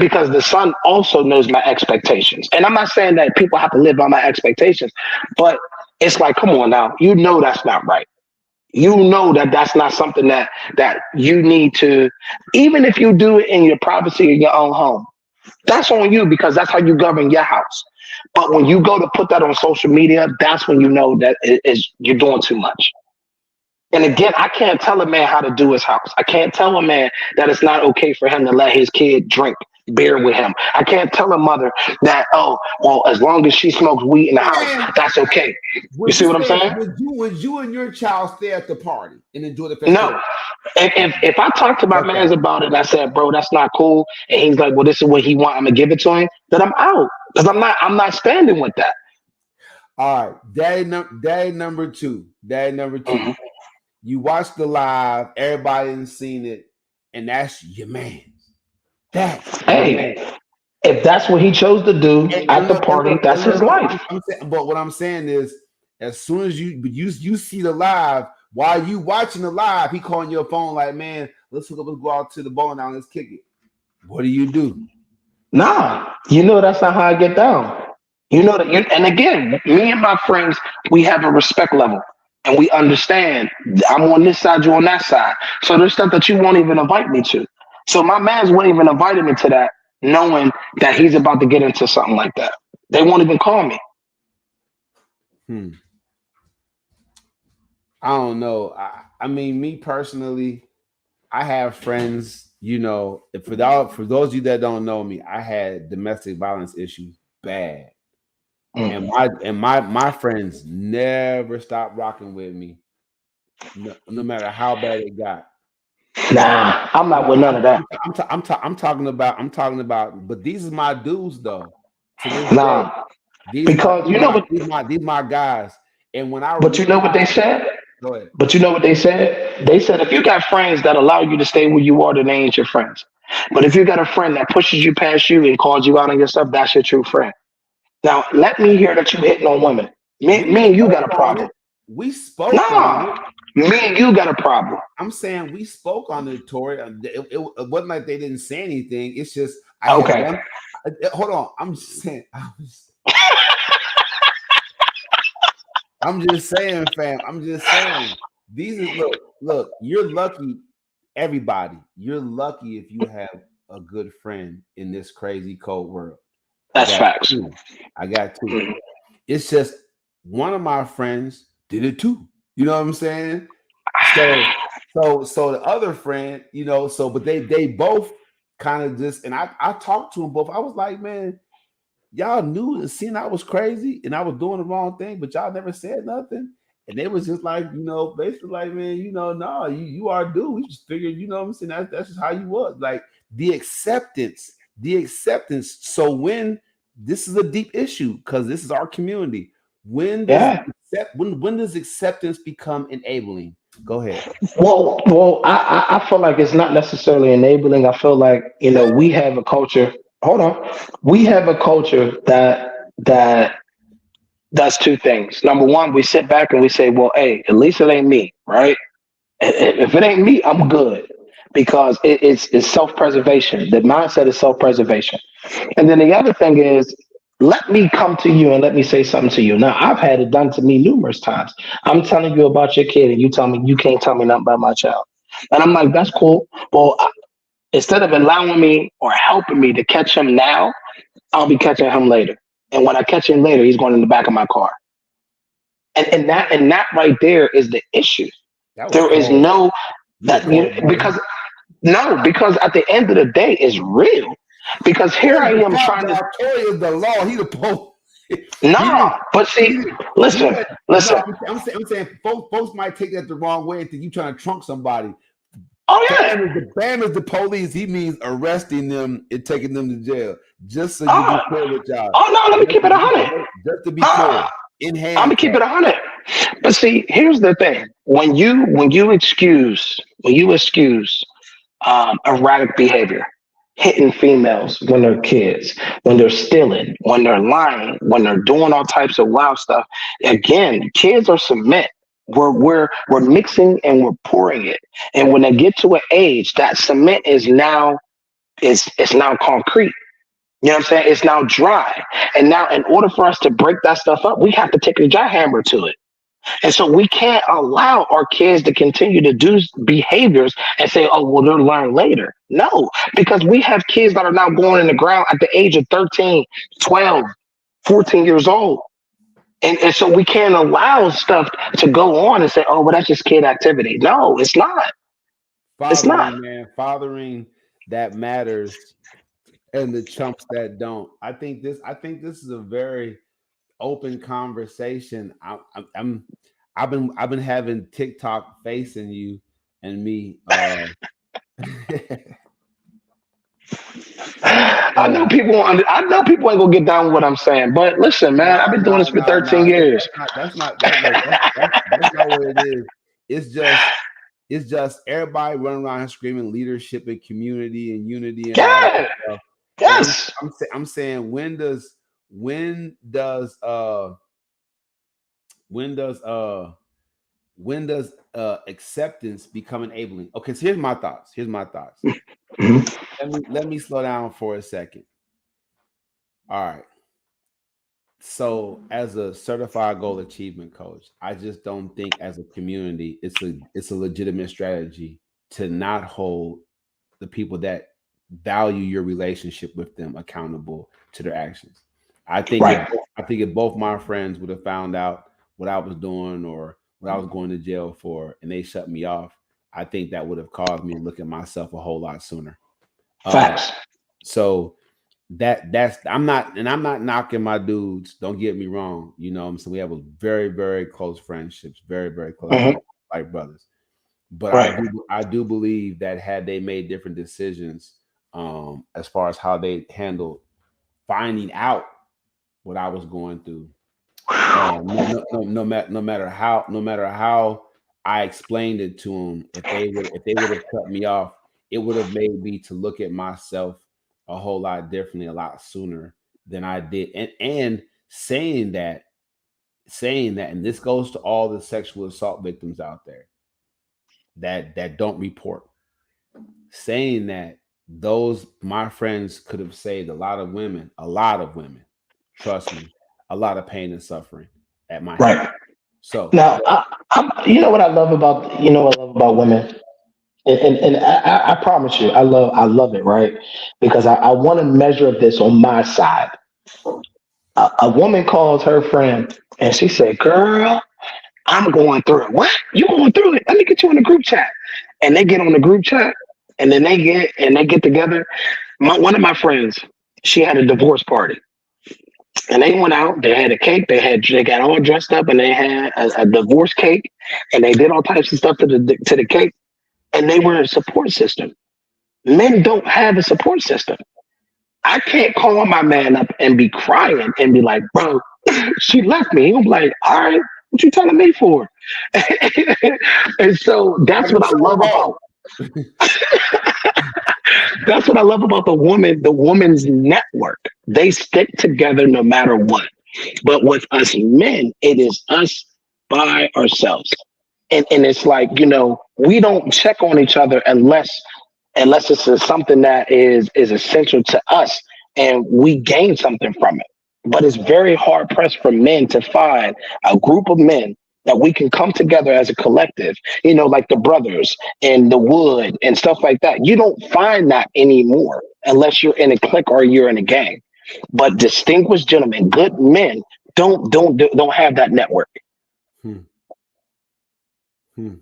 Because the son also knows my expectations. And I'm not saying that people have to live by my expectations, but it's like, come on now, that's not right. That's not something that you need to, even if you do it in your privacy in your own home, that's on you because that's how you govern your house. But when you go to put that on social media, that's when you know that you're doing too much. And again, I can't tell a man how to do his house. I can't tell a man that it's not okay for him to let his kid drink beer with him. I can't tell a mother that, as long as she smokes weed in the house, that's okay. You see what I'm saying? Would you and your child stay at the party and enjoy the festival? No. If I talk to my mans about it and I said, bro, that's not cool, and he's like, well, this is what he wants, I'm gonna give it to him, then I'm out. Because I'm not standing with that. All right. Day number two. Mm-hmm. You watch the live, everybody has seen it, and that's your man. If that's what he chose to do at the party, that's his life. But what I'm saying is, as soon as you see the live, while you watching the live, he calling your phone like, man, let's go out to the bowling alley, let's kick it. What do you do? Nah, that's not how I get down. And again, me and my friends, we have a respect level. And we understand I'm on this side, you're on that side. So there's stuff that you won't even invite me to. So my mans wouldn't even invite me to that, knowing that he's about to get into something like that. They won't even call me. I don't know. I mean, me personally, I have friends, for those of you that don't know me, I had domestic violence issues bad. And my friends never stopped rocking with me, no matter how bad it got. Nah, I'm not with none of that. I'm talking about. But these are my dudes, though. Nah, because these my guys. And when I but you know what they said. Go ahead. But you know what they said? They said if you got friends that allow you to stay where you are, then they ain't your friends. But if you got a friend that pushes you past you and calls you out on your stuff, that's your true friend. Now, let me hear that you hitting on women. Me and you got a problem. We spoke on it. Me and you got a problem. I'm saying we spoke on it, Torrey. It wasn't like they didn't say anything. It's just okay. Hold on. I'm just saying. I'm just saying, fam. I'm just saying. Look. You're lucky. Everybody, you're lucky if you have a good friend in this crazy cold world. That's facts. I got two. It's just one of my friends did it too. You know what I'm saying? So the other friend, but they both kind of just, and I talked to them both. I was like, man, y'all knew and seen I was crazy and I was doing the wrong thing, but y'all never said nothing. And they was just like, basically like, man, no, you are due. We just figured, what I'm saying, that's just how you was. Like the acceptance. So when this is a deep issue, because this is our community. When does acceptance become enabling? Go ahead. Well, I feel like it's not necessarily enabling. I feel like, we have a culture. Hold on. We have a culture that does two things. Number one, we sit back and we say, well, hey, at least it ain't me, right? If it ain't me, I'm good. Because it's self-preservation. The mindset is self-preservation. And then the other thing is, let me come to you and let me say something to you. Now, I've had it done to me numerous times. I'm telling you about your kid and you tell me you can't tell me nothing about my child. And I'm like, that's cool. Well, instead of allowing me or helping me to catch him now, I'll be catching him later. And when I catch him later, he's going in the back of my car. And that right there is the issue. There is no because at the end of the day, it's real. Because here I am trying to. Torrey is the law. He the Pope. But see, listen. I'm saying folks might take that the wrong way and think you trying to trunk somebody. Oh yeah. Bam is the police. He means arresting them and taking them to jail. Just so you be clear with y'all. Oh no, let me keep it 100. Just to be clear. In hand. I'm gonna keep it 100. But see, here's the thing: when you excuse erratic behavior, hitting females when they're kids, when they're stealing, when they're lying, when they're doing all types of wild stuff. Again, kids are cement. We're mixing and we're pouring it, and when they get to an age, that cement is now concrete. You know what I'm saying? It's now dry, and now in order for us to break that stuff up, we have to take a jackhammer to it. And so we can't allow our kids to continue to do behaviors and say, oh, well, they'll learn later. No, because we have kids that are now going in the ground at the age of 13, 12, 14 years old. And so we can't allow stuff to go on and say, oh, well, that's just kid activity. No, it's not. Man. Fathering that matters and the chumps that don't. I think this is a very open conversation. I've been having TikTok facing you and me. I know people ain't gonna get down with what I'm saying, but listen, man, I've been doing this for 13 years. That's not what it is. It's just everybody running around and screaming leadership and community and unity and all that stuff. Yes. I'm saying when does acceptance become enabling? Okay, so here's my thoughts. Let me slow down for a second. All right. So as a certified goal achievement coach, I just don't think as a community it's a legitimate strategy to not hold the people that value your relationship with them accountable to their actions. I think if both my friends would have found out what I was doing or what I was going to jail for and they shut me off, I think that would have caused me to look at myself a whole lot sooner. Facts. So I'm not knocking my dudes. Don't get me wrong. So we have a very, very close friendships, very, very close, like brothers. But I do believe that had they made different decisions, as far as how they handled finding out what I was going through, no matter how I explained it to them, if they would have cut me off, it would have made me to look at myself a whole lot differently, a lot sooner than I did. And saying that, and this goes to all the sexual assault victims out there that don't report, saying that my friends could have saved a lot of women, trust me, a lot of pain and suffering at my hand. So now, you know what I love about women. And I promise you, I love it, right? Because I want to measure this on my side. A woman calls her friend And she said, "Girl, I'm going through it." "What? You going through it? Let me get you in the group chat." And they get on the group chat, and then they get together. One of my friends, she had a divorce party, and they went out. They had a cake. They got all dressed up, and they had a divorce cake, and they did all types of stuff to the cake. And they were a support system. Men don't have a support system. I can't call my man up and be crying and be like, "Bro, she left me." I'm like, "All right, what you telling me for?" And so I've been so wrong. that's what I love about the woman's network. They stick together no matter what. But with us men, it is us by ourselves. And it's like, we don't check on each other unless it's something that is essential to us and we gain something from it. But it's very hard pressed for men to find a group of men that we can come together as a collective, like the brothers and the wood and stuff like that. You don't find that anymore unless you're in a clique or you're in a gang. But distinguished gentlemen, good men, don't have that network. Hmm. Hmm.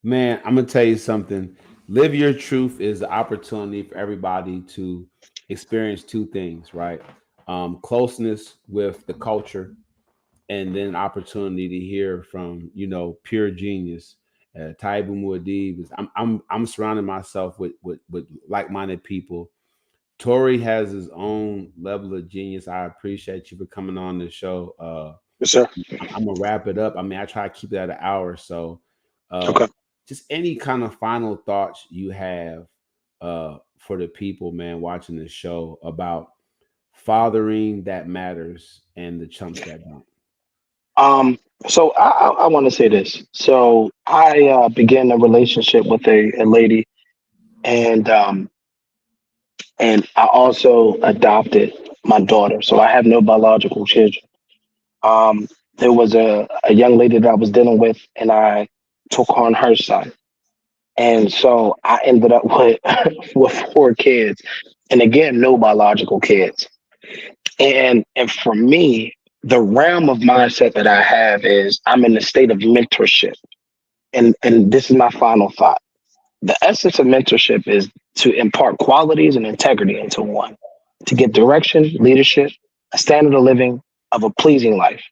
Man, I'm gonna tell you something. Live your truth is the opportunity for everybody to experience two things, right? Closeness with the culture, and then an opportunity to hear from pure genius. Taibu Muad'Dib is. I'm surrounding myself with like-minded people. Torrey has his own level of genius. I appreciate you for coming on the show. Yes, sir. I'm gonna wrap it up. I mean, I try to keep it at an hour. So, Okay. just any kind of final thoughts you have for the people, man, watching this show about fathering that matters and the chumps that don't. Um, so I want to say this. So I began a relationship with a lady, and I also adopted my daughter. So I have no biological children. There was a young lady that I was dealing with, and I took on her son. And so I ended up with with 4 kids, and again, no biological kids. And for me, the realm of mindset that I have is I'm in a state of mentorship. And this is my final thought. The essence of mentorship is to impart qualities and integrity into one, to give direction, leadership, a standard of living of a pleasing life.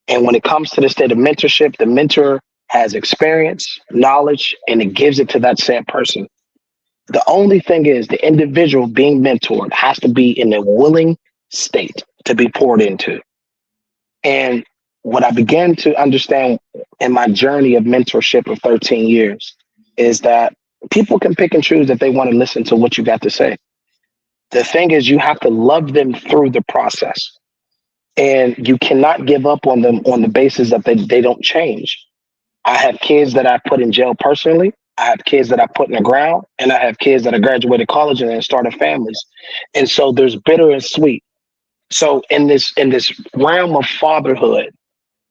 And when it comes to the state of mentorship, the mentor has experience, knowledge, and it gives it to that said person. The only thing is the individual being mentored has to be in a willing state to be poured into. And what I began to understand in my journey of mentorship of 13 years is that people can pick and choose if they want to listen to what you got to say. The thing is, you have to love them through the process. And you cannot give up on them on the basis that they don't change. I have kids that I put in jail personally. I have kids that I put in the ground, and I have kids that I graduated college and then started families. And so there's bitter and sweet. So in this realm of fatherhood,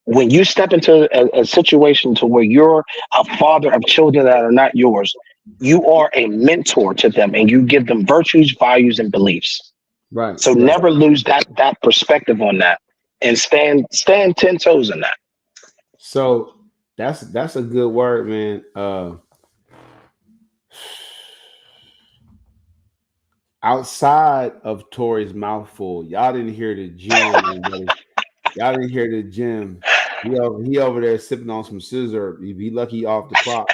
when you step into a situation to where you're a father of children that are not yours, you are a mentor to them, and you give them virtues, values, and beliefs. Right, So right. never lose that perspective on that, and stand 10 toes in that. So that's a good word, man. Outside of Tori's mouthful, y'all didn't hear the gym. Y'all didn't hear the gym. He over there sipping on some scissor. If he lucky off the clock.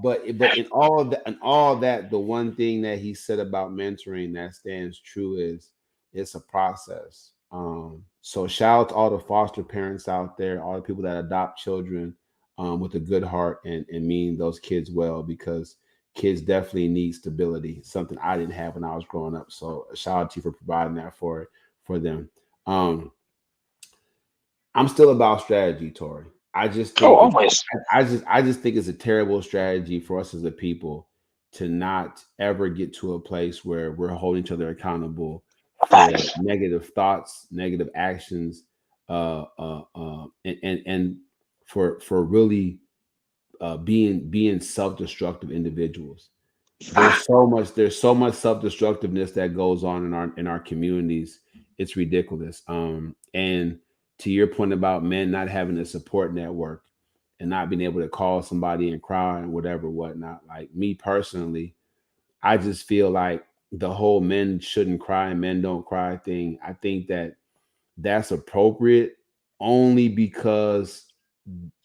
But in all that, the one thing that he said about mentoring that stands true is it's a process. So shout out to all the foster parents out there, all the people that adopt children with a good heart and mean those kids well, because kids definitely need stability, something I didn't have when I was growing up. So shout out to you for providing that for them. Um, I'm still about strategy, Tori. I just Oh, think always. I just think it's a terrible strategy for us as a people to not ever get to a place where we're holding each other accountable for Facts. negative thoughts, negative actions, and for really being self-destructive individuals. There's so much self-destructiveness that goes on in our communities. It's ridiculous. And to your point about men not having a support network and not being able to call somebody and cry and whatever, whatnot. Like me personally, I just feel like the whole men shouldn't cry and men don't cry thing. I think that that's appropriate only because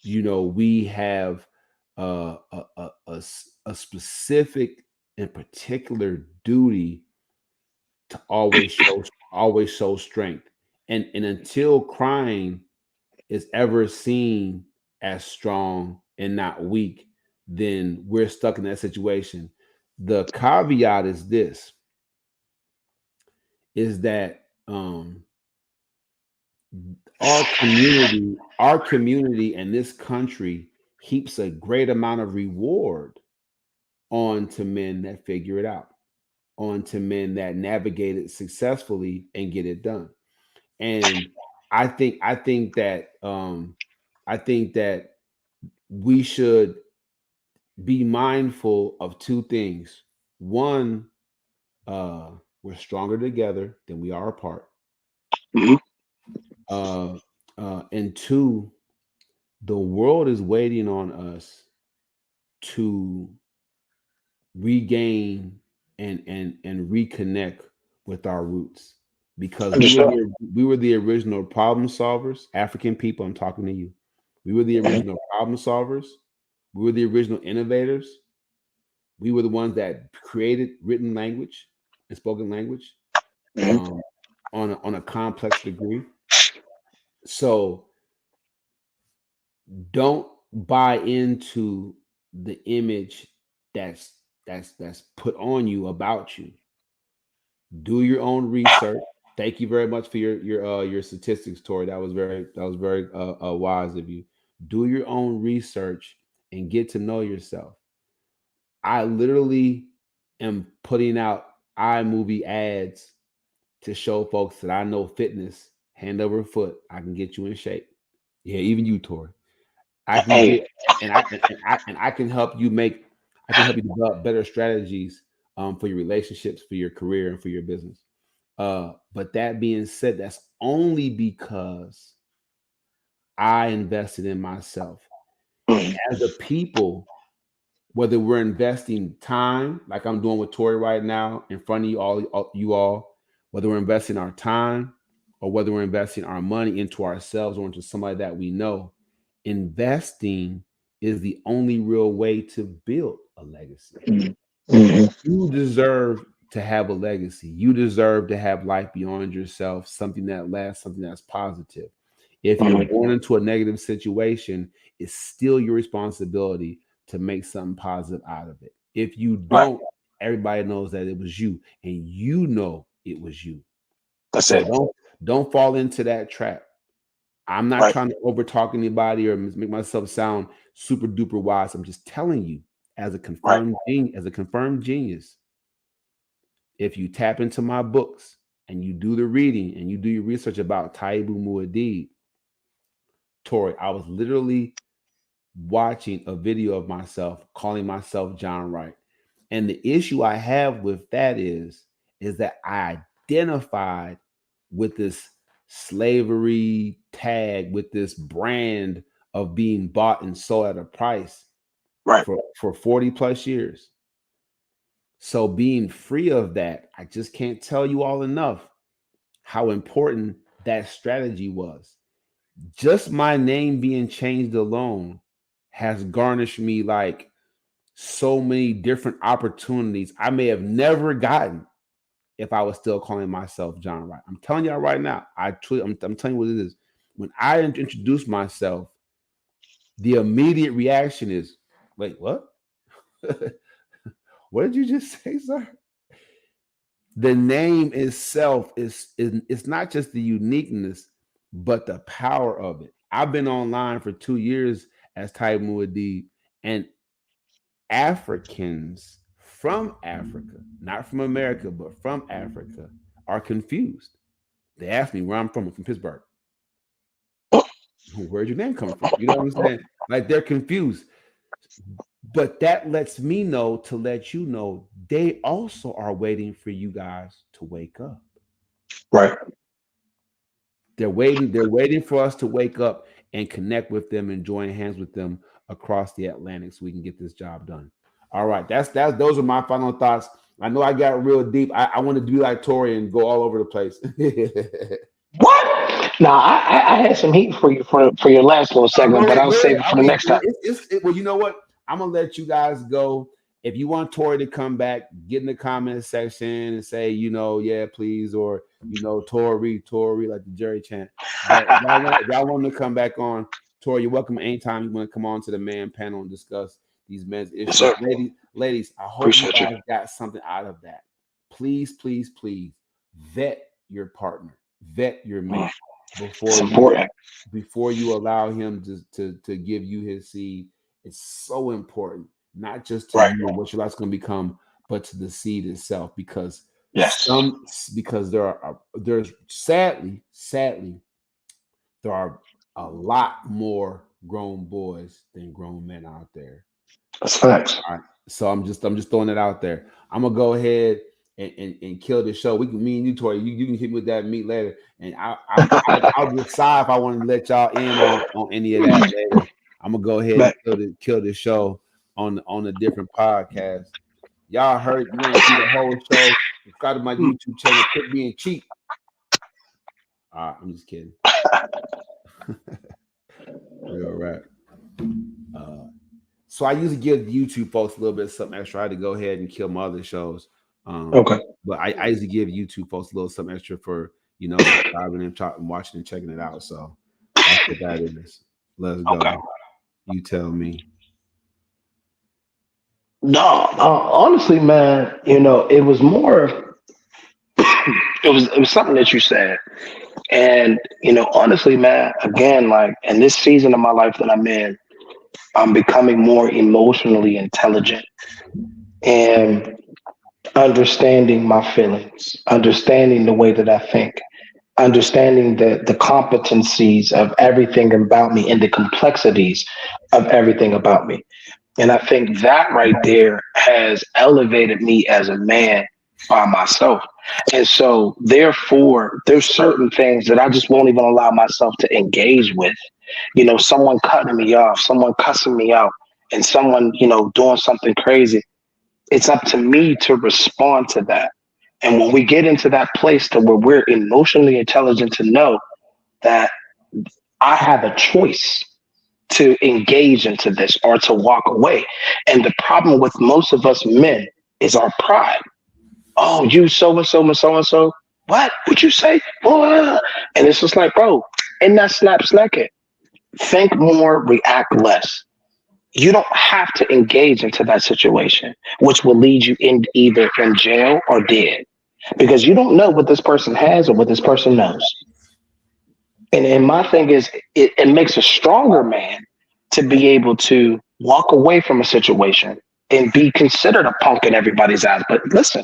we have a specific and particular duty to always show strength, and until crying is ever seen as strong and not weak, then we're stuck in that situation. The caveat is this: is that our community and this country heaps a great amount of reward on to men that figure it out, on to men that navigate it successfully and get it done. And I think that we should be mindful of two things. One, we're stronger together than we are apart. Mhm. Uh, and two, the world is waiting on us to regain and reconnect with our roots, because we were Understood. the original problem solvers. African people, I'm talking to you. We were the Mhm. original problem solvers. We were the original innovators. We were the ones that created written language and spoken language, Mhm. um, on a complex degree. So don't buy into the image that's put on you about you. Do your own research. Thank you very much for your statistics, Tori. That was very wise of you. Do your own research and get to know yourself. I literally am putting out iMovie ads to show folks that I know fitness hand over foot. I can get you in shape. Yeah, even you, Tori. I can Hey, get and I can help you make I can help you develop better strategies for your relationships, for your career, and for your business. But that being said, that's only because I invested in myself. mhm. As a people, whether we're investing time, like I'm doing with Tori right now, in front of you all, whether we're investing our time or whether we're investing our money into ourselves or into somebody that we know, investing is the only real way to build a legacy. Mhm. Mhm. You deserve to have a legacy. You deserve to have life beyond yourself, something that lasts, something that's positive. If you're Mhm. born into a negative situation, it's still your responsibility to make something positive out of it. If you Right. don't, everybody knows that it was you, and you know it was you. That's So it. don't fall into that trap. I'm not Right. trying to overtalk anybody or make myself sound super duper wise. I'm just telling you, Right. as a confirmed genius, if you tap into my books and you do the reading and you do your research about Taibu Muad'Dib, Tori, I was literally watching a video of myself calling myself John Wright. And the issue I have with that is that I identified with this slavery tag, with this brand of being bought and sold at a price Right. for 40 plus years. So being free of that, I just can't tell you all enough how important that strategy was. Just my name being changed alone has garnished me like so many different opportunities I may have never gotten if I was still calling myself John Wright. I'm telling y'all right now, I'm telling you what it is. When I introduce myself, the immediate reaction is, wait, what? What did you just say, sir? The name itself is it's not just the uniqueness, but the power of it. I've been online for 2 years as Type Muad'Dib, and Africans from Africa, not from America, but from Africa, are confused. They ask me where I'm from. I'm from Pittsburgh. Where'd your name come from? You know what I'm saying? Like they're confused. But that lets me know to let you know they also are waiting for you guys to wake up. Right. They're waiting. They're waiting for us to wake up and connect with them and join hands with them across the Atlantic so we can get this job done. All right, that's those are my final thoughts. I know I got real deep. I want to be like Torrey and go all over the place. What? Now, I had some heat for you for your last little segment, but I'll Go ahead. save it for the next time. Well, you know what? I'm gonna let you guys go. If you want Torrey to come back, get in the comment section and say, yeah, please, or Torrey, like the Jerry chant. But y'all want him to come back on. Torrey, you're welcome anytime you want to come on to the man panel and discuss these men's issues. Yes, ladies, I hope Appreciate you guys got something out of that. Please, please, please vet your partner, vet your mate before you allow him to give you his seed. It's so important, not just to you and what your life's going to become, but to the seed itself. Because there's sadly there are a lot more grown boys than grown men out there. That's facts. All right. So I'm just throwing it out there. I'm gonna go ahead and kill the show. Me and you, Torrey, you can hit me with that meat later, and I'll decide if I want to let y'all in on any of that later. I'm gonna go ahead and kill the show on a different podcast. Y'all heard, you want to see the whole show? Subscribe to my YouTube channel. Quit being cheap. All right, I'm just kidding. Real rap. So I usually give the YouTube folks a little bit of something extra. I had to go ahead and kill my other shows. Okay. But I usually give YouTube folks a little something extra for subscribing and watching and checking it out. So that's what that is. Let's go. Okay. You tell me. No, honestly, man, it was more. it was something that you said, and honestly, man, again, like in this season of my life that I'm in, I'm becoming more emotionally intelligent and understanding my feelings, understanding the way that I think, understanding the competencies of everything about me and the complexities of everything about me. And I think that right there has elevated me as a man by myself. And so therefore, there's certain things that I just won't even allow myself to engage with. Someone cutting me off, someone cussing me out, and someone, doing something crazy. It's up to me to respond to that. And when we get into that place to where we're emotionally intelligent to know that I have a choice to engage into this or to walk away. And the problem with most of us men is our pride. Oh, you so-and-so and so-and-so. What? What'd you say? Oh, and it's just like, bro, in that snap-snacket, think more, react less. You don't have to engage into that situation, which will lead you in either in jail or dead, because you don't know what this person has or what this person knows. And my thing is, it makes a stronger man to be able to walk away from a situation and be considered a punk in everybody's eyes. But listen,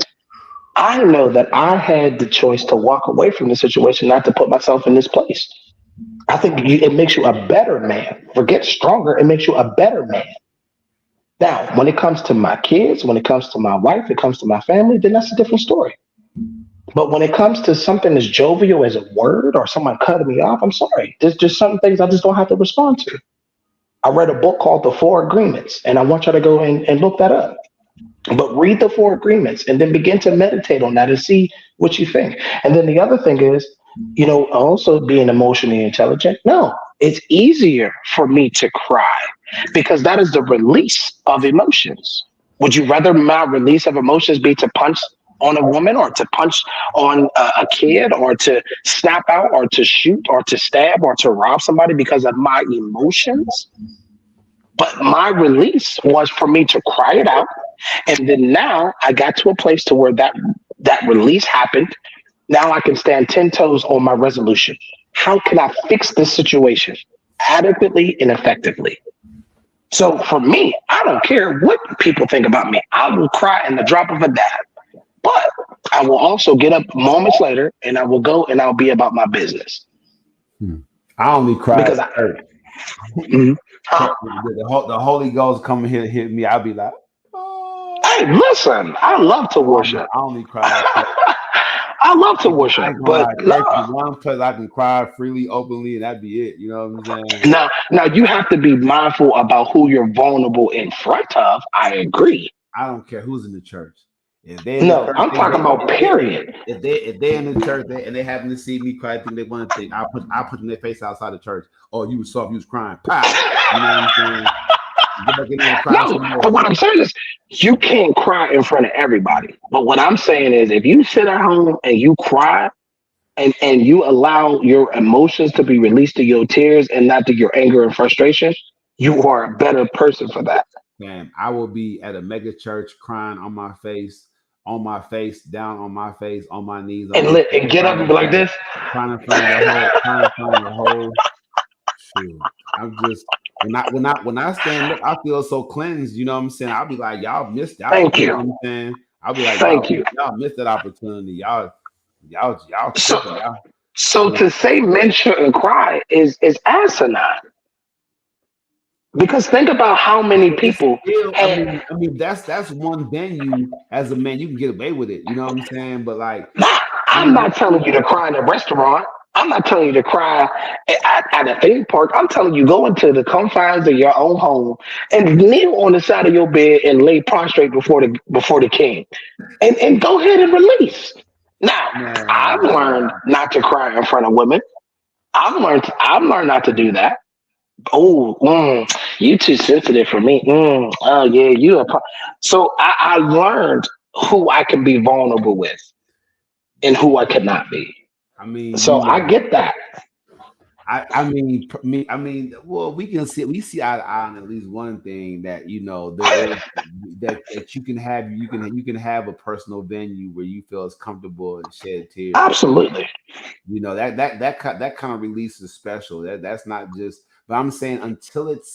I know that I had the choice to walk away from the situation, not to put myself in this place. I think it makes you a better man. Forget stronger, it makes you a better man. Now, when it comes to my kids, when it comes to my wife, it comes to my family, then that's a different story. But when it comes to something as jovial as a word or someone cutting me off, I'm sorry. There's just some things I just don't have to respond to. I read a book called The Four Agreements, and I want you to go and look that up. But read the Four Agreements and then begin to meditate on that and see what you think. And then the other thing is, also being emotionally intelligent. No, it's easier for me to cry because that is the release of emotions. Would you rather my release of emotions be to punch on a woman or to punch on a kid or to snap out or to shoot or to stab or to rob somebody because of my emotions? But my release was for me to cry it out. And then now I got to a place to where that release happened. Now I can stand 10 toes on my resolution. How can I fix this situation adequately and effectively? So for me, I don't care what people think about me. I will cry in the drop of a dab. But I will also get up moments later and I will go and I'll be about my business. I only cry because the Holy Ghost come here to hit me. I'll be like, oh. Hey, listen, I love to worship. I only cry. I love to I worship, ain't gonna but lie. no. Church is one place I can cry freely, openly, and that'd be it. You know what I'm saying? Now you have to be mindful about who you're vulnerable in front of. I agree. I don't care who's in the church. If they in the No, church, I'm talking about period. if they in the church and they happen to see me cry, I think they want to think I put them their face outside the church. Oh, you was soft, you was crying. Pow. You know what I'm saying? Get back in there and cry No, some but more. what I'm saying is you can't cry in front of everybody. But what I'm saying is if you sit at home and you cry and you allow your emotions to be released to your tears and not to your anger and frustration, you are a better person for that. Man, I will be at a mega church crying on my face, down on my face, on my knees, on And my let face, and get up and be like this. crying in front of the whole, crying in front of the whole. Shoot, I'm just when I stand up, I feel so cleansed. You know what I'm saying? I'll be like, y'all missed out. Thank You know you. what I'm saying? I'll be like, Thank you. y'all missed that opportunity. Y'all So tripping. Y'all. so You know, to say men shouldn't cry is asinine. Because think about how many but it's people still. had. I mean, that's one venue as a man you can get away with it. You know what I'm saying? But like I'm when not telling you to cry in a restaurant. I'm not telling you to cry at a theme park. I'm telling you go into the confines of your own home and kneel on the side of your bed and lay prostrate before the king, and go ahead and release. Now, I've learned man, not to cry in front of women. I've learned not to do that. Oh, you too sensitive for me. Oh yeah, so I learned who I can be vulnerable with and who I cannot be. I mean, So you I know. get that. I mean, well, we see eye to eye on at least one thing that there is that you can have a personal venue where you feel as comfortable and shed tears. Absolutely. You know that kind of release is special. That's not just. But I'm saying until it's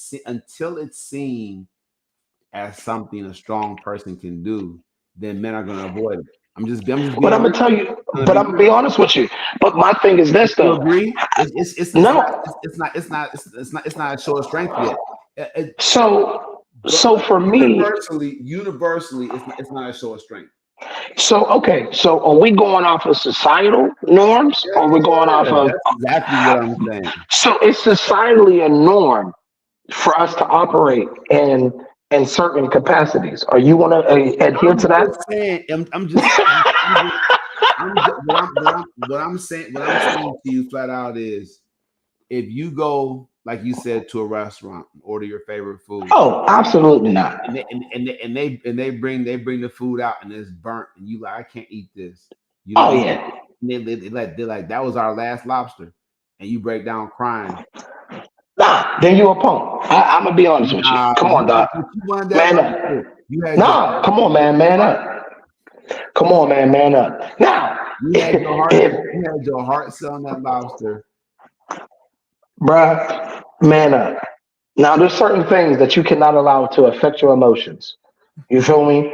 seen as something a strong person can do, then men are going to avoid it. I'm just But being I'm gonna real. tell you. Gonna But be I'm gonna be real. honest with you. But my thing is this You though. agree? No. It's not a show of strength yet. So But for me, universally, it's not a show of strength. so okay. So are we going off of societal norms, or are we going off Yeah, of? that's exactly what I'm saying. So it's societally a norm for us to operate in certain capacities. Are you want to adhere I'm to that? just saying. What I'm saying to you flat out is, if you go like you said to a restaurant, order your favorite food, Oh, absolutely not. they bring the food out and it's burnt, and you like, I can't eat this. You know what Oh I'm saying? yeah. And they're like, that was our last lobster, and you break down crying. Nah, then you a punk. I'm gonna be honest with you. Nah, Come on, Doc. you wanted that Man lobster. up. You had your Nah, come on, man. Man up. Come on, man. Man up. Now, you had your heart set on that lobster. bruh, man up. Now, there's certain things that you cannot allow to affect your emotions. You feel me?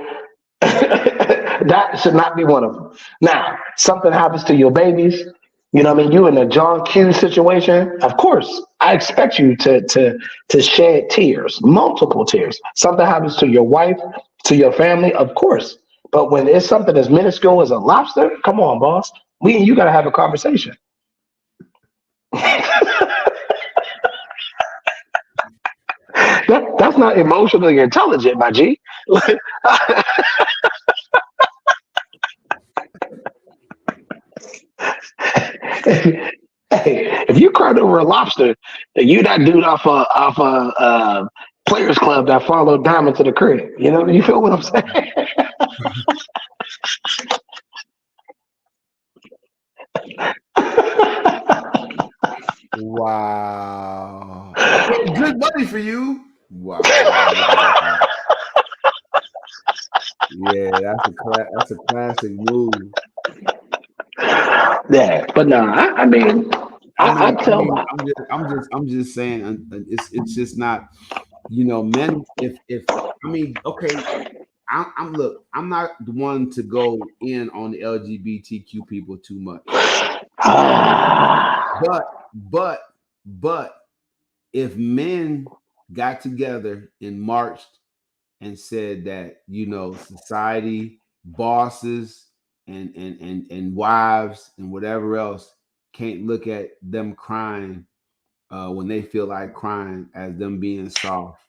That should not be one of them. Now, something happens to your babies. You know what I mean? You in a John Q situation. Of course, I expect you to shed tears, multiple tears. Something happens to your wife, to your family, of course. But when it's something as minuscule as a lobster, come on, boss. We and you gotta have a conversation. That's not emotionally intelligent, my G. Hey, if you cried over a lobster, then you that dude off a Players Club that followed Diamond to the crib. You know, you feel what I'm saying? Wow. I paid good money for you. Wow. Wow. Yeah, that's a classic move. Yeah, but no, I mean, I tell my I'm just saying, it's just not, men. If I mean, okay, look, I'm not the one to go in on the LGBTQ people too much, but but but if men got together and marched and said that society, bosses, and wives and whatever else can't look at them crying when they feel like crying as them being soft,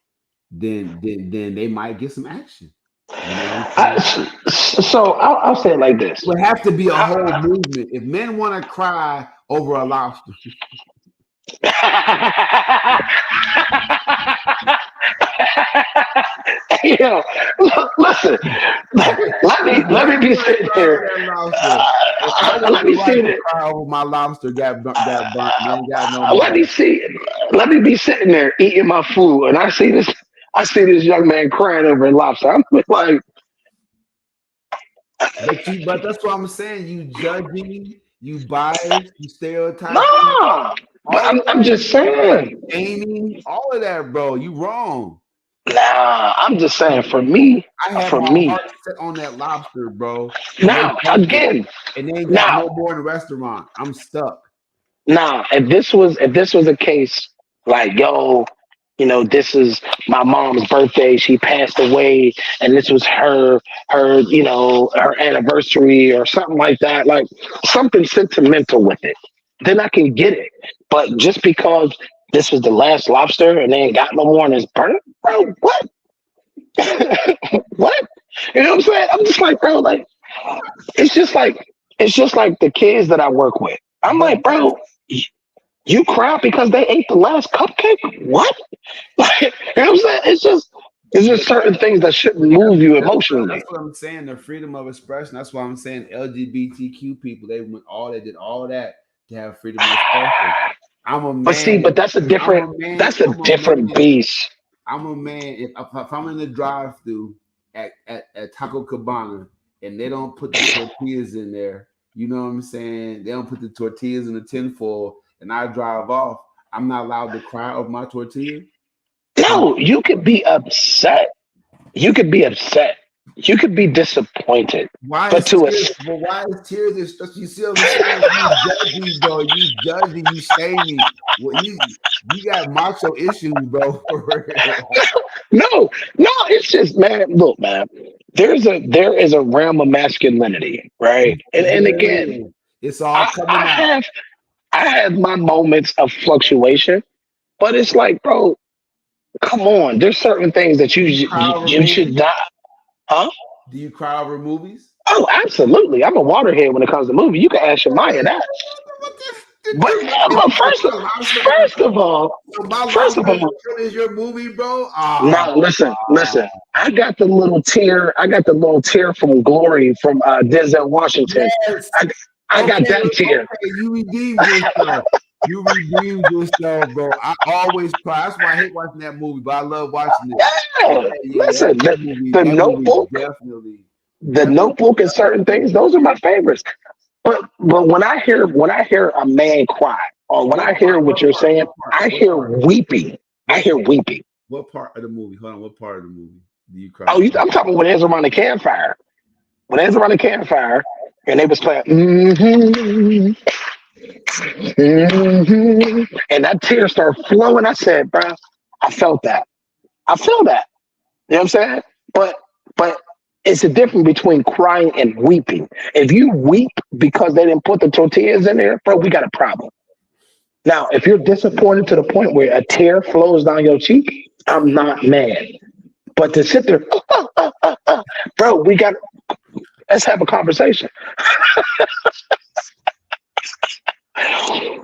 then they might get some action. You know what I'm saying? So I'll say it like this. It would have to be a whole movement. If men want to cry over a lobster, Yo, listen. Let me be sitting here. Let me see it. Cry over my lobster got burnt. Man, got no Let me see. Let me be sitting there eating my food, and I see this. I see this young man crying over a lobster. I'm like, but that's what I'm saying. You judging, you biased, you stereotyping. nah. But I'm just saying. Gaming, all of that, bro. You wrong. Nah, I'm just saying. For me, I have my heart set on that lobster, bro. Now again, and they ain't got no more in the restaurant. I'm stuck. Nah, if this was a case like, yo, you know, this is my mom's birthday, she passed away, and this was her, you know, her anniversary or something like that, like something sentimental with it, then I can get it. But just because this was the last lobster and they ain't got no more and it's burnt, bro, what? What? You know what I'm saying? I'm just like, bro, like it's just like the kids that I work with. I'm like, bro, you cry because they ate the last cupcake? What? Like, you know what I'm saying? It's just certain things that shouldn't move you emotionally. That's what I'm saying. The freedom of expression. That's why I'm saying LGBTQ people. They did all that to have freedom of expression. I'm a man. But see, but that's a different beast. I'm a man. If I'm in the drive-thru at Taco Cabana and they don't put the tortillas in there, you know what I'm saying? They don't put the tortillas in the tinfoil, and I drive off. I'm not allowed to cry over my tortilla. No, you could be upset. You could be upset. You could be disappointed. Why is tears? You see what I'm saying? You judging, bro. You judging. You shaming. Well, you got macho issues, bro. No, it's just, man. Look, man. There is a realm of masculinity, right? And again, it's all coming out. I have my moments of fluctuation, but it's like, bro, come on. There's certain things that you should not. Huh? Do you cry over movies? Oh, absolutely. I'm a waterhead when it comes to movies. You can ask Shemaya that. But first of all, is your movie, bro? No, listen. I got the little tear from Glory from Denzel Washington. Yes. I got that tear. Okay, you redeemed yourself. You redeemed yourself, bro. I always cry. That's why I hate watching that movie, but I love watching it. Yeah, listen, the Notebook, definitely. The Notebook and certain things, those are my favorites. But when I hear a man cry, or when I hear what you're saying, I hear weeping. What part of the movie? Hold on. What part of the movie do you cry? Oh, I'm talking when there's around the campfire. When there's around the campfire, and they was playing, and that tear started flowing. I said, bro, I felt that. You know what I'm saying? But it's a difference between crying and weeping. If you weep because they didn't put the tortillas in there, bro, we got a problem. Now, if you're disappointed to the point where a tear flows down your cheek, I'm not mad. But to sit there, bro, let's have a conversation.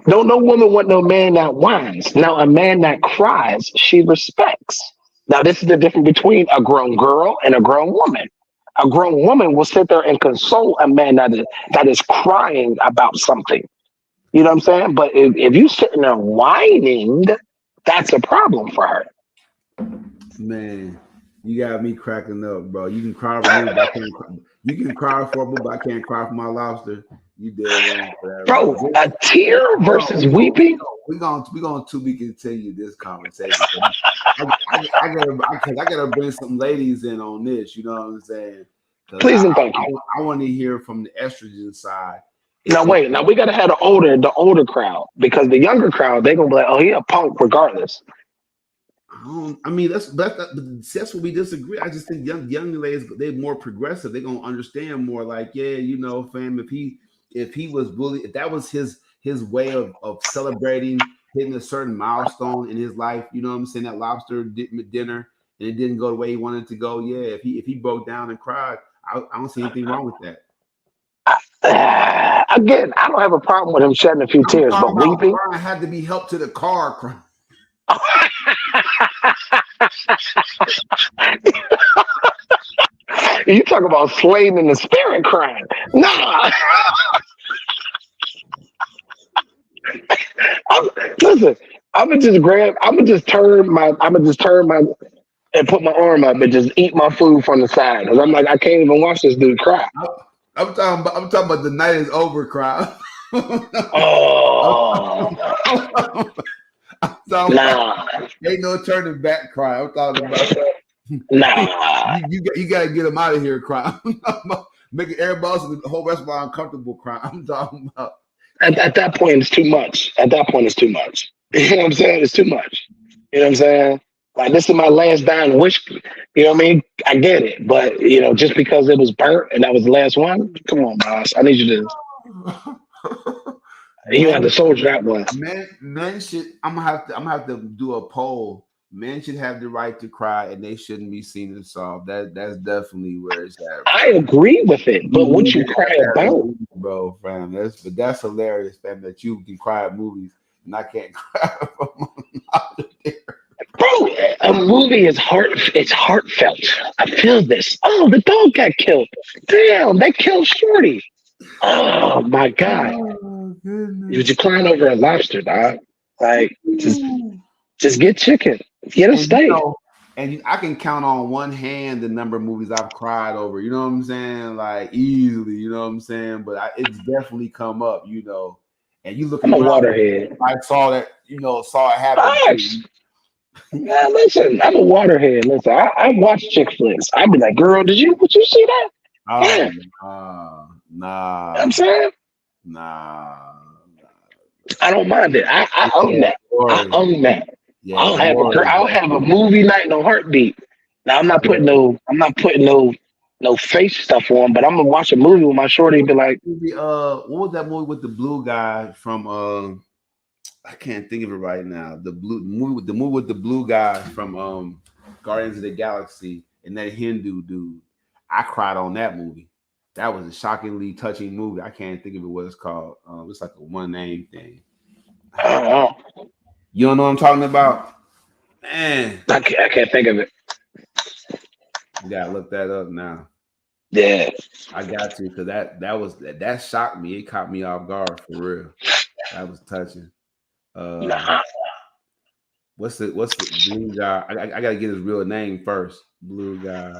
Don't no woman want no man that whines. Now, a man that cries, she respects. Now, this is the difference between a grown girl and a grown woman. A grown woman will sit there and console a man that is crying about something. You know what I'm saying? But if you sitting there whining, that's a problem for her. Man, you got me cracking up, bro. You can cry for me, but I can't cry. You can cry for me, but I can't cry for my lobster. You did wrong for that, bro. A tear versus weeping. We're going to be continue this conversation. I gotta bring some ladies in on this. You know what I'm saying? Please and thank you. I want to hear from the estrogen side. Now wait. Now we gotta have the older crowd, because the younger crowd, they're gonna be like, oh, he a punk regardless. I mean, that's what we disagree. I just think young ladies, they're more progressive. They're gonna understand more. Like, yeah, fam. If he was bullied, if that was his way of celebrating hitting a certain milestone in his life, you know what I'm saying? That lobster dinner, and it didn't go the way he wanted it to go. Yeah, if he broke down and cried, I don't see anything wrong with that. Again, I don't have a problem with him shedding a few I'm tears, talking but about weeping. crying had to be helped to the car. Crying. You talk about slain in the spirit crying. Nah. Listen, I'm gonna just turn my and put my arm up and just eat my food from the side. Cause I'm like, I can't even watch this dude cry. I'm talking about the night is over cry. Oh, I'm talking about nah, ain't no turning back cry. I'm talking about nah. you gotta get him out of here cry. Making everybody else in the whole restaurant uncomfortable cry. I'm talking about At that point, it's too much. At that point, it's too much. You know what I'm saying? It's too much. You know what I'm saying? Like, this is my last dying wish. You know what I mean? I get it, but just because it was burnt and that was the last one, come on, boss. I need you to. You have man, to soldier that one. men should I'm gonna have to do a poll. Men should have the right to cry and they shouldn't be seen as soft. That's definitely where it's at, I bro. agree with it, but what you cry about? Bro, fam. That's hilarious, fam, that you can cry at movies and I can't cry from out there. Bro, a movie is it's heartfelt. I feel this. Oh, the dog got killed. Damn, they killed Shorty. Oh my God. Oh You goodness. was crying over a lobster, dog. Like, just get chicken. Get a And you steak. know, I can count on one hand the number of movies I've cried over. You know what I'm saying? Like easily. You know what I'm saying? But it's definitely come up. And you looking I'm a around, waterhead. I saw that. Saw it happen Facts. too. Yeah, listen, I'm a waterhead. Listen, I watch chick flicks. I'd be like, girl, would you see that? Yeah. Oh, You know what I'm nah, saying? nah. I don't mind it. I own Yeah, that. I Lori. own that. Yeah, I'll Lori. have a movie night, no heartbeat. Now I'm not putting no face stuff on, but I'm gonna watch a movie with my shorty and be like, What was that movie with the blue guy from? I can't think of it right now. The movie with the blue guy from Guardians of the Galaxy and that Hindu dude. I cried on that movie. That was a shockingly touching movie. I can't think of it what it's called. It's like a one name thing. oh, You don't know what I'm talking about? Man, I can't think of it. you gotta look that up now. Yeah. I got to because that shocked me. It caught me off guard for real. That was touching. Uh, Nah. what's the blue guy? I gotta get his real name first. Blue guy,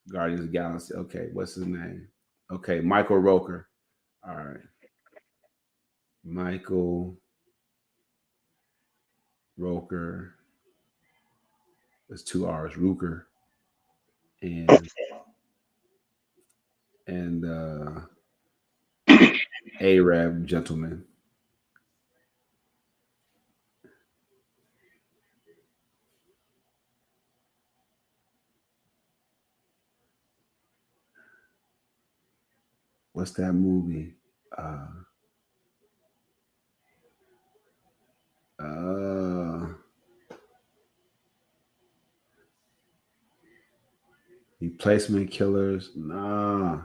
Guardians of the Galaxy. Okay, what's his name? Okay, Michael Roker. All right, Michael Roker. It's two R's. Rooker and and Arab gentleman. What's that movie? Uh, uh, Replacement Killers. Nah,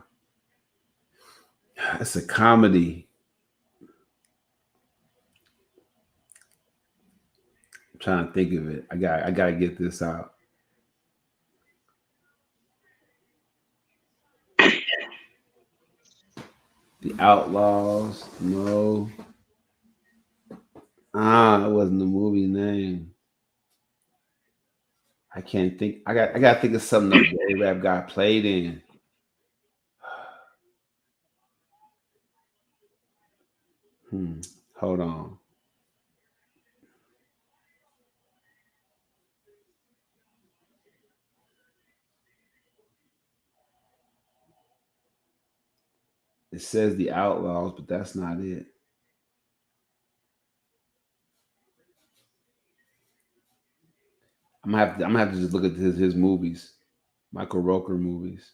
it's a comedy. I'm trying to think of it. I gotta get this out. The Outlaws. No. That wasn't the movie name. I can't think. I gotta think of something that the Arab guy played in. Hold on. It says the Outlaws, but that's not it. I'm gonna have to just look at his movies, Michael Rooker movies.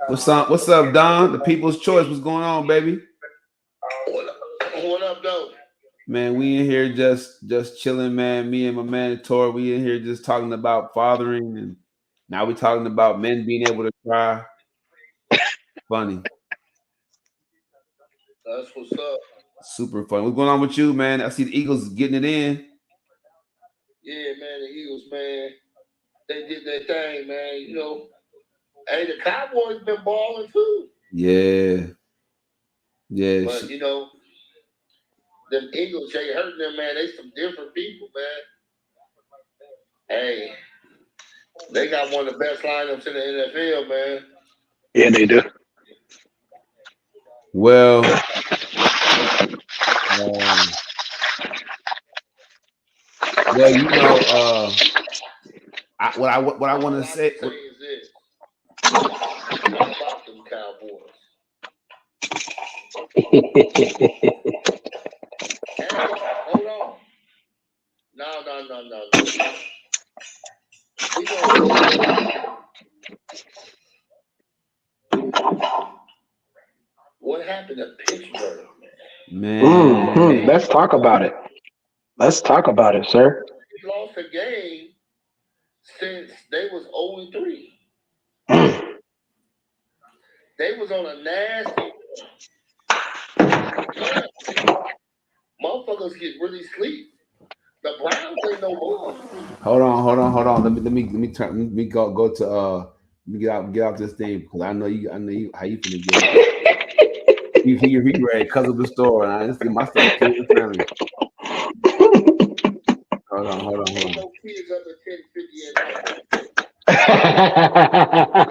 What's up, Don? The People's Choice. What's going on, baby? What up, though? Man, we in here just chilling, man. Me and my man Tor, we in here just talking about fathering, and now we talking about men being able to cry. Funny. That's what's up. Super fun. What's going on with you, man? I see the Eagles getting it in. Yeah, man, the Eagles, man, they did their thing, man. You know, hey, the Cowboys been balling too. Yeah. Yeah. But you know, them Eagles, they hurting them, man. They some different people, man. Hey, they got one of the best lineups in the NFL, man. Yeah, they do. Well, you know, what I want to say is this: what about them Cowboys? Hey, hold on. No. What happened to Pittsburgh, man? Let's talk about it. Let's talk about it, sir. They lost a game since they was 0-3. They was on a nasty. Motherfuckers get really sleep. The Browns ain't no more. Hold on. Let me go to let me get out this thing because I know you how you finna get it. you ready because of the store and I just get my stuff clean and friendly. Hold on. No kids up at 10:50 at night.